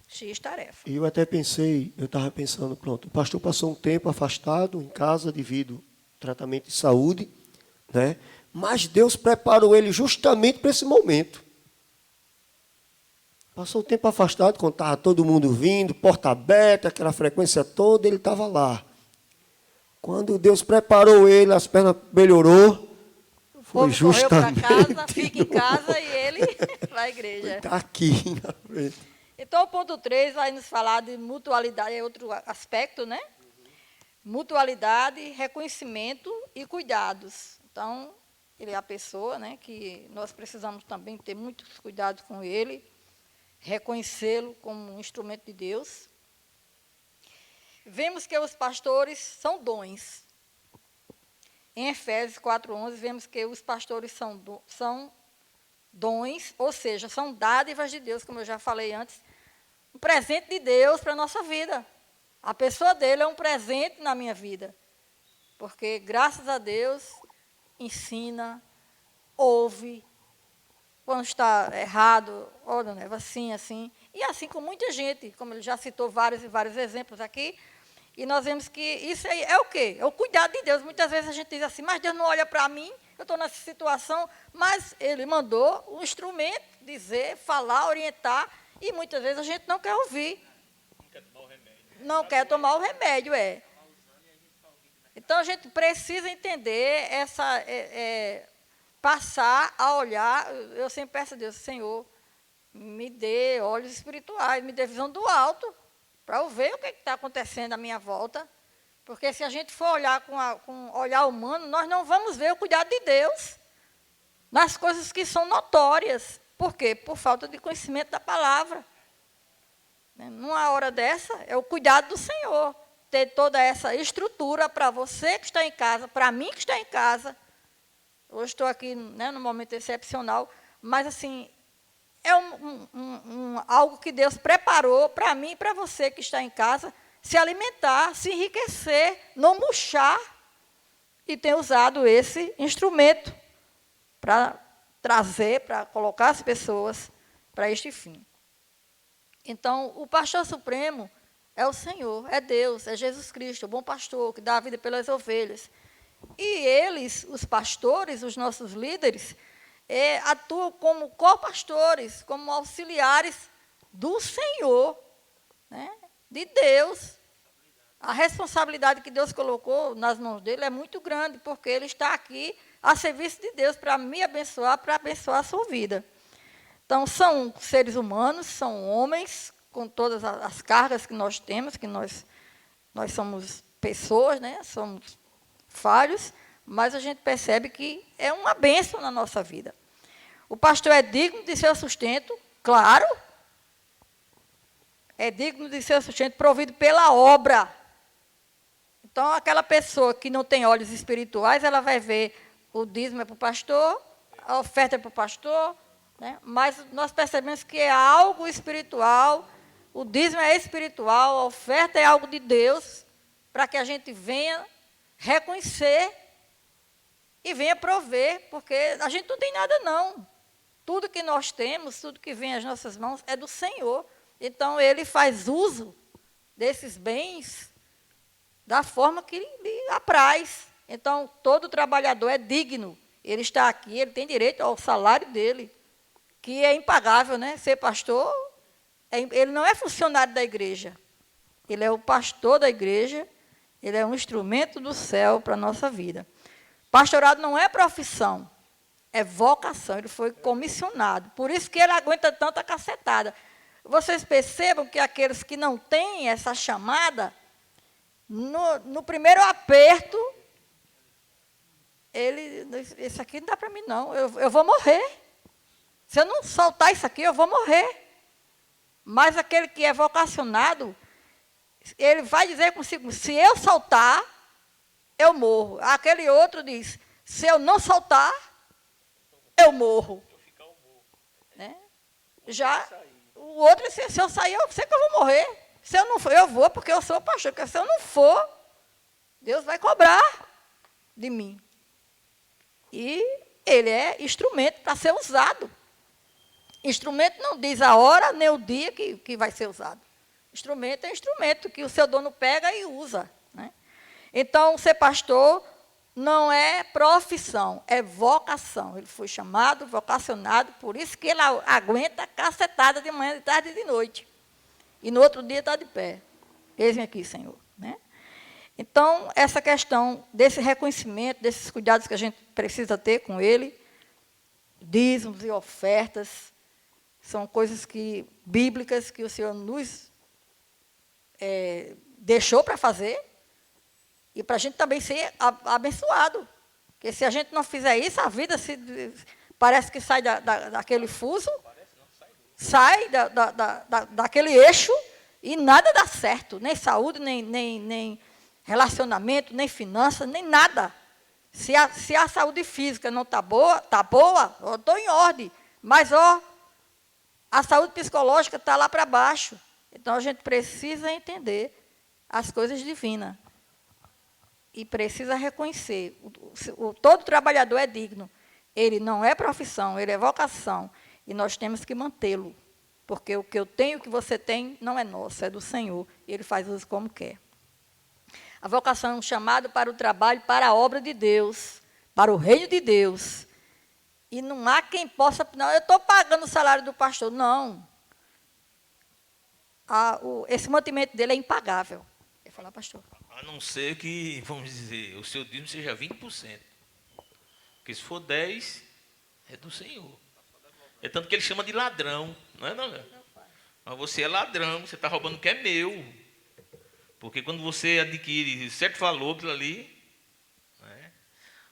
X tarefa. E eu até pensei, eu estava pensando, pronto, o pastor passou um tempo afastado em casa devido ao tratamento de saúde, né? Mas Deus preparou ele justamente para esse momento. Passou um tempo afastado, quando estava todo mundo vindo, porta aberta, aquela frequência toda, ele estava lá. Quando Deus preparou ele, as pernas melhorou, foi justamente... correu para casa, fica em casa e ele vai à igreja. Está aqui na frente. Então, o ponto 3 vai nos falar de mutualidade, é outro aspecto, né? Mutualidade, reconhecimento e cuidados. Então, ele é a pessoa, né, que nós precisamos também ter muitos cuidados com ele, reconhecê-lo como um instrumento de Deus. Vemos que os pastores são dons. Em Efésios 4:11, vemos que os pastores são dons, ou seja, são dádivas de Deus, como eu já falei antes, um presente de Deus para a nossa vida. A pessoa dele é um presente na minha vida, porque, graças a Deus, ensina, ouve, quando está errado, olha, Neva, assim, e assim com muita gente, como ele já citou vários e vários exemplos aqui, e nós vemos que isso aí é o quê? É o cuidado de Deus. Muitas vezes a gente diz assim, mas Deus não olha para mim, eu estou nessa situação, mas ele mandou um instrumento dizer, falar, orientar, e muitas vezes a gente não quer ouvir. Não quer tomar o remédio, é. Então, a gente precisa entender, passar a olhar. Eu sempre peço a Deus, Senhor, me dê olhos espirituais, me dê visão do alto, para eu ver o que está acontecendo à minha volta. Porque se a gente for olhar com olhar humano, nós não vamos ver o cuidado de Deus nas coisas que são notórias. Por quê? Por falta de conhecimento da palavra. Numa hora dessa, é o cuidado do Senhor. Ter toda essa estrutura para você que está em casa, para mim que está em casa. Hoje estou aqui, num momento excepcional, mas assim, é algo que Deus preparou para mim e para você que está em casa, se alimentar, se enriquecer, não murchar, e tem usado esse instrumento para trazer, para colocar as pessoas para este fim. Então, o pastor supremo é o Senhor, é Deus, é Jesus Cristo, o bom pastor, que dá a vida pelas ovelhas. E eles, os pastores, os nossos líderes, atuam como co-pastores, como auxiliares do Senhor, né? De Deus. A responsabilidade que Deus colocou nas mãos dele é muito grande, porque ele está aqui a serviço de Deus para me abençoar, para abençoar a sua vida. Então, são seres humanos, são homens, com todas as cargas que nós temos, que nós somos pessoas, né? Somos falhos, mas a gente percebe que é uma bênção na nossa vida. O pastor é digno de seu sustento, claro, é digno de seu sustento provido pela obra. Então, aquela pessoa que não tem olhos espirituais, ela vai ver o dízimo é para o pastor, a oferta é para o pastor, né? Mas nós percebemos que é algo espiritual, o dízimo é espiritual, a oferta é algo de Deus, para que a gente venha reconhecer e venha prover, porque a gente não tem nada, não. Tudo que nós temos, tudo que vem às nossas mãos é do Senhor. Então, Ele faz uso desses bens da forma que lhe apraz. Então, todo trabalhador é digno. Ele está aqui, ele tem direito ao salário dele, que é impagável, né? Ser pastor, ele não é funcionário da igreja. Ele é o pastor da igreja, ele é um instrumento do céu para a nossa vida. Pastorado não é profissão, é vocação. Ele foi comissionado. Por isso que ele aguenta tanta cacetada. Vocês percebam que aqueles que não têm essa chamada, no primeiro aperto, esse aqui não dá para mim, não. Eu vou morrer. Se eu não soltar isso aqui, eu vou morrer. Mas aquele que é vocacionado, ele vai dizer consigo, se eu soltar, eu morro. Aquele outro diz, se eu não soltar, eu morro. Né? Já o outro diz, se eu sair, eu sei que eu vou morrer. Se eu não for, eu vou, porque eu sou pastor. Porque se eu não for, Deus vai cobrar de mim. E ele é instrumento para ser usado. Instrumento não diz a hora nem o dia que vai ser usado. Instrumento é instrumento que o seu dono pega e usa. Né? Então, ser pastor não é profissão, é vocação. Ele foi chamado, vocacionado, por isso que ele aguenta cacetada de manhã, de tarde e de noite. E no outro dia está de pé. Eis-me aqui, Senhor. Né? Então, essa questão desse reconhecimento, desses cuidados que a gente precisa ter com ele, dízimos e ofertas, são coisas bíblicas que o Senhor nos deixou para fazer, e para a gente também ser abençoado. Porque se a gente não fizer isso, a vida parece que sai daquele fuso, sai daquele eixo, e nada dá certo, nem saúde, nem relacionamento, nem finanças, nem nada. Se a saúde física não está boa, eu estou em ordem, mas, a saúde psicológica está lá para baixo. Então, a gente precisa entender as coisas divinas. E precisa reconhecer. Todo trabalhador é digno. Ele não é profissão, ele é vocação. E nós temos que mantê-lo. Porque o que eu tenho, o que você tem, não é nosso, é do Senhor. E Ele faz uso como quer. A vocação é um chamado para o trabalho, para a obra de Deus. para o reino de Deus. E não há quem possa, não, eu estou pagando o salário do pastor. Não. Esse mantimento dele é impagável. Quer falar, pastor? A não ser que, vamos dizer, o seu dízimo seja 20%. Porque se for 10, é do Senhor. É tanto que ele chama de ladrão, não é, não? Mas você é ladrão, você está roubando o que é meu. Porque quando você adquire certo valor, aquilo ali, né?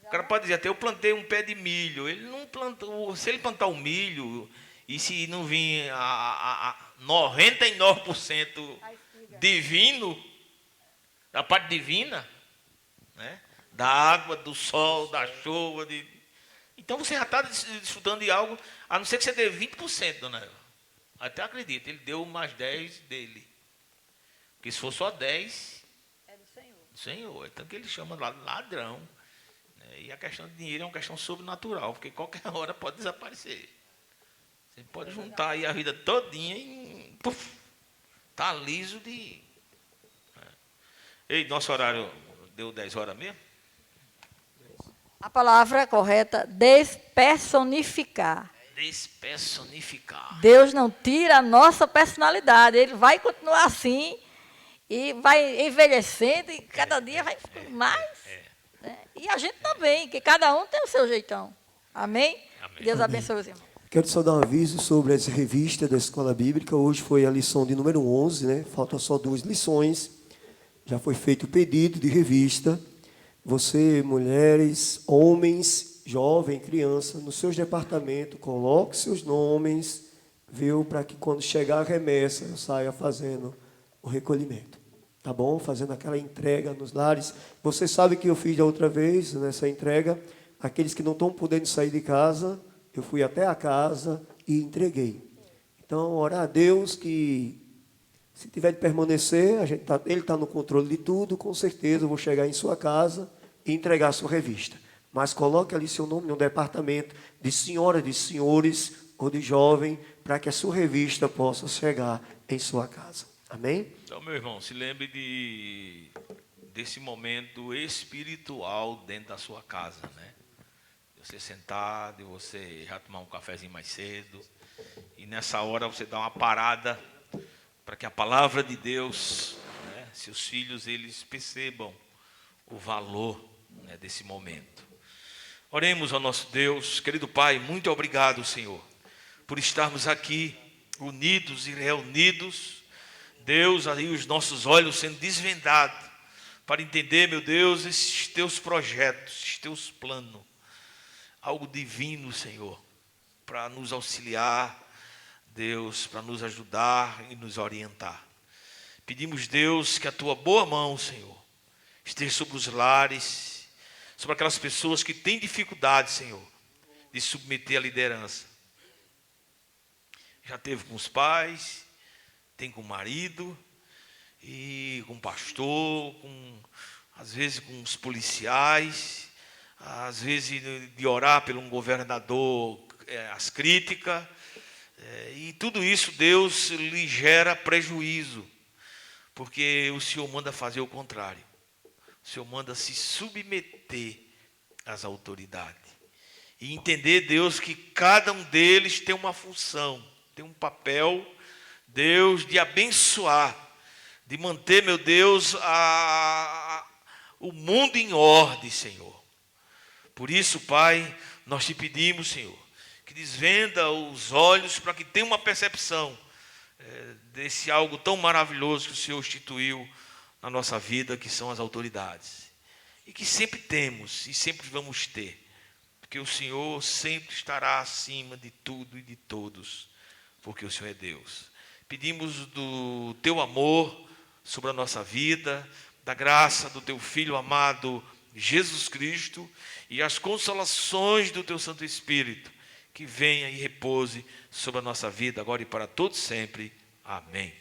O cara pode dizer, até eu plantei um pé de milho. Ele não plantou, se ele plantar o milho, e se não vir a 99% divino, da parte divina, né? Da água, do sol, da chuva. Então você já está desfrutando de algo, a não ser que você dê 20%, dona Eva. Até acredito, ele deu mais 10 dele. Porque se for só 10, é do Senhor. do Senhor. Então que ele chama ladrão. Né? E a questão de dinheiro é uma questão sobrenatural, porque qualquer hora pode desaparecer. Você pode juntar aí a vida todinha e está liso de... Ei, nosso horário deu 10 horas mesmo? A palavra correta, despersonificar. Despersonificar. Deus não tira a nossa personalidade. Ele vai continuar assim e vai envelhecendo e cada dia vai ficando mais. Né? E a gente também, que cada um tem o seu jeitão. Amém? Amém. Deus abençoe os irmãos. Quero só dar um aviso sobre as revistas da Escola Bíblica. Hoje foi a lição de número 11, né? Faltam só 2 lições. Já foi feito o pedido de revista. Você, mulheres, homens, jovem, criança, nos seus departamentos, coloque seus nomes, viu? Para que quando chegar a remessa, eu saia fazendo o recolhimento. Tá bom? Fazendo aquela entrega nos lares. Você sabe que eu fiz da outra vez, nessa entrega, aqueles que não estão podendo sair de casa, eu fui até a casa e entreguei. Então, orar a Deus que, se tiver de permanecer, ele está no controle de tudo, com certeza eu vou chegar em sua casa e entregar a sua revista. Mas coloque ali seu nome no departamento de senhora, de senhores ou de jovem, para que a sua revista possa chegar em sua casa. Amém? Então, meu irmão, se lembre desse momento espiritual dentro da sua casa, né? De você sentar, de você já tomar um cafezinho mais cedo, e nessa hora você dá uma parada para que a palavra de Deus, né, seus filhos, eles percebam o valor, né, desse momento. Oremos ao nosso Deus. Querido Pai, muito obrigado, Senhor, por estarmos aqui unidos e reunidos. Deus, aí os nossos olhos sendo desvendados para entender, meu Deus, esses teus projetos, esses teus planos, algo divino, Senhor, para nos auxiliar, Deus, para nos ajudar e nos orientar. Pedimos, Deus, que a tua boa mão, Senhor, esteja sobre os lares, sobre aquelas pessoas que têm dificuldade, Senhor, de submeter a liderança. Já teve com os pais, tem com o marido, e com o pastor, às vezes com os policiais, às vezes de orar pelo um governador, as críticas, e tudo isso Deus lhe gera prejuízo, porque o Senhor manda fazer o contrário. O Senhor manda se submeter às autoridades e entender, Deus, que cada um deles tem uma função, tem um papel, Deus, de abençoar, de manter, meu Deus, o mundo em ordem, Senhor. Por isso, Pai, nós te pedimos, Senhor, que desvenda os olhos para que tenha uma percepção desse algo tão maravilhoso que o Senhor instituiu na nossa vida, que são as autoridades. E que sempre temos e sempre vamos ter, porque o Senhor sempre estará acima de tudo e de todos, porque o Senhor é Deus. Pedimos do teu amor sobre a nossa vida, da graça do teu Filho amado Jesus Cristo e as consolações do teu Santo Espírito, que venha e repouse sobre a nossa vida, agora e para todos sempre. Amém.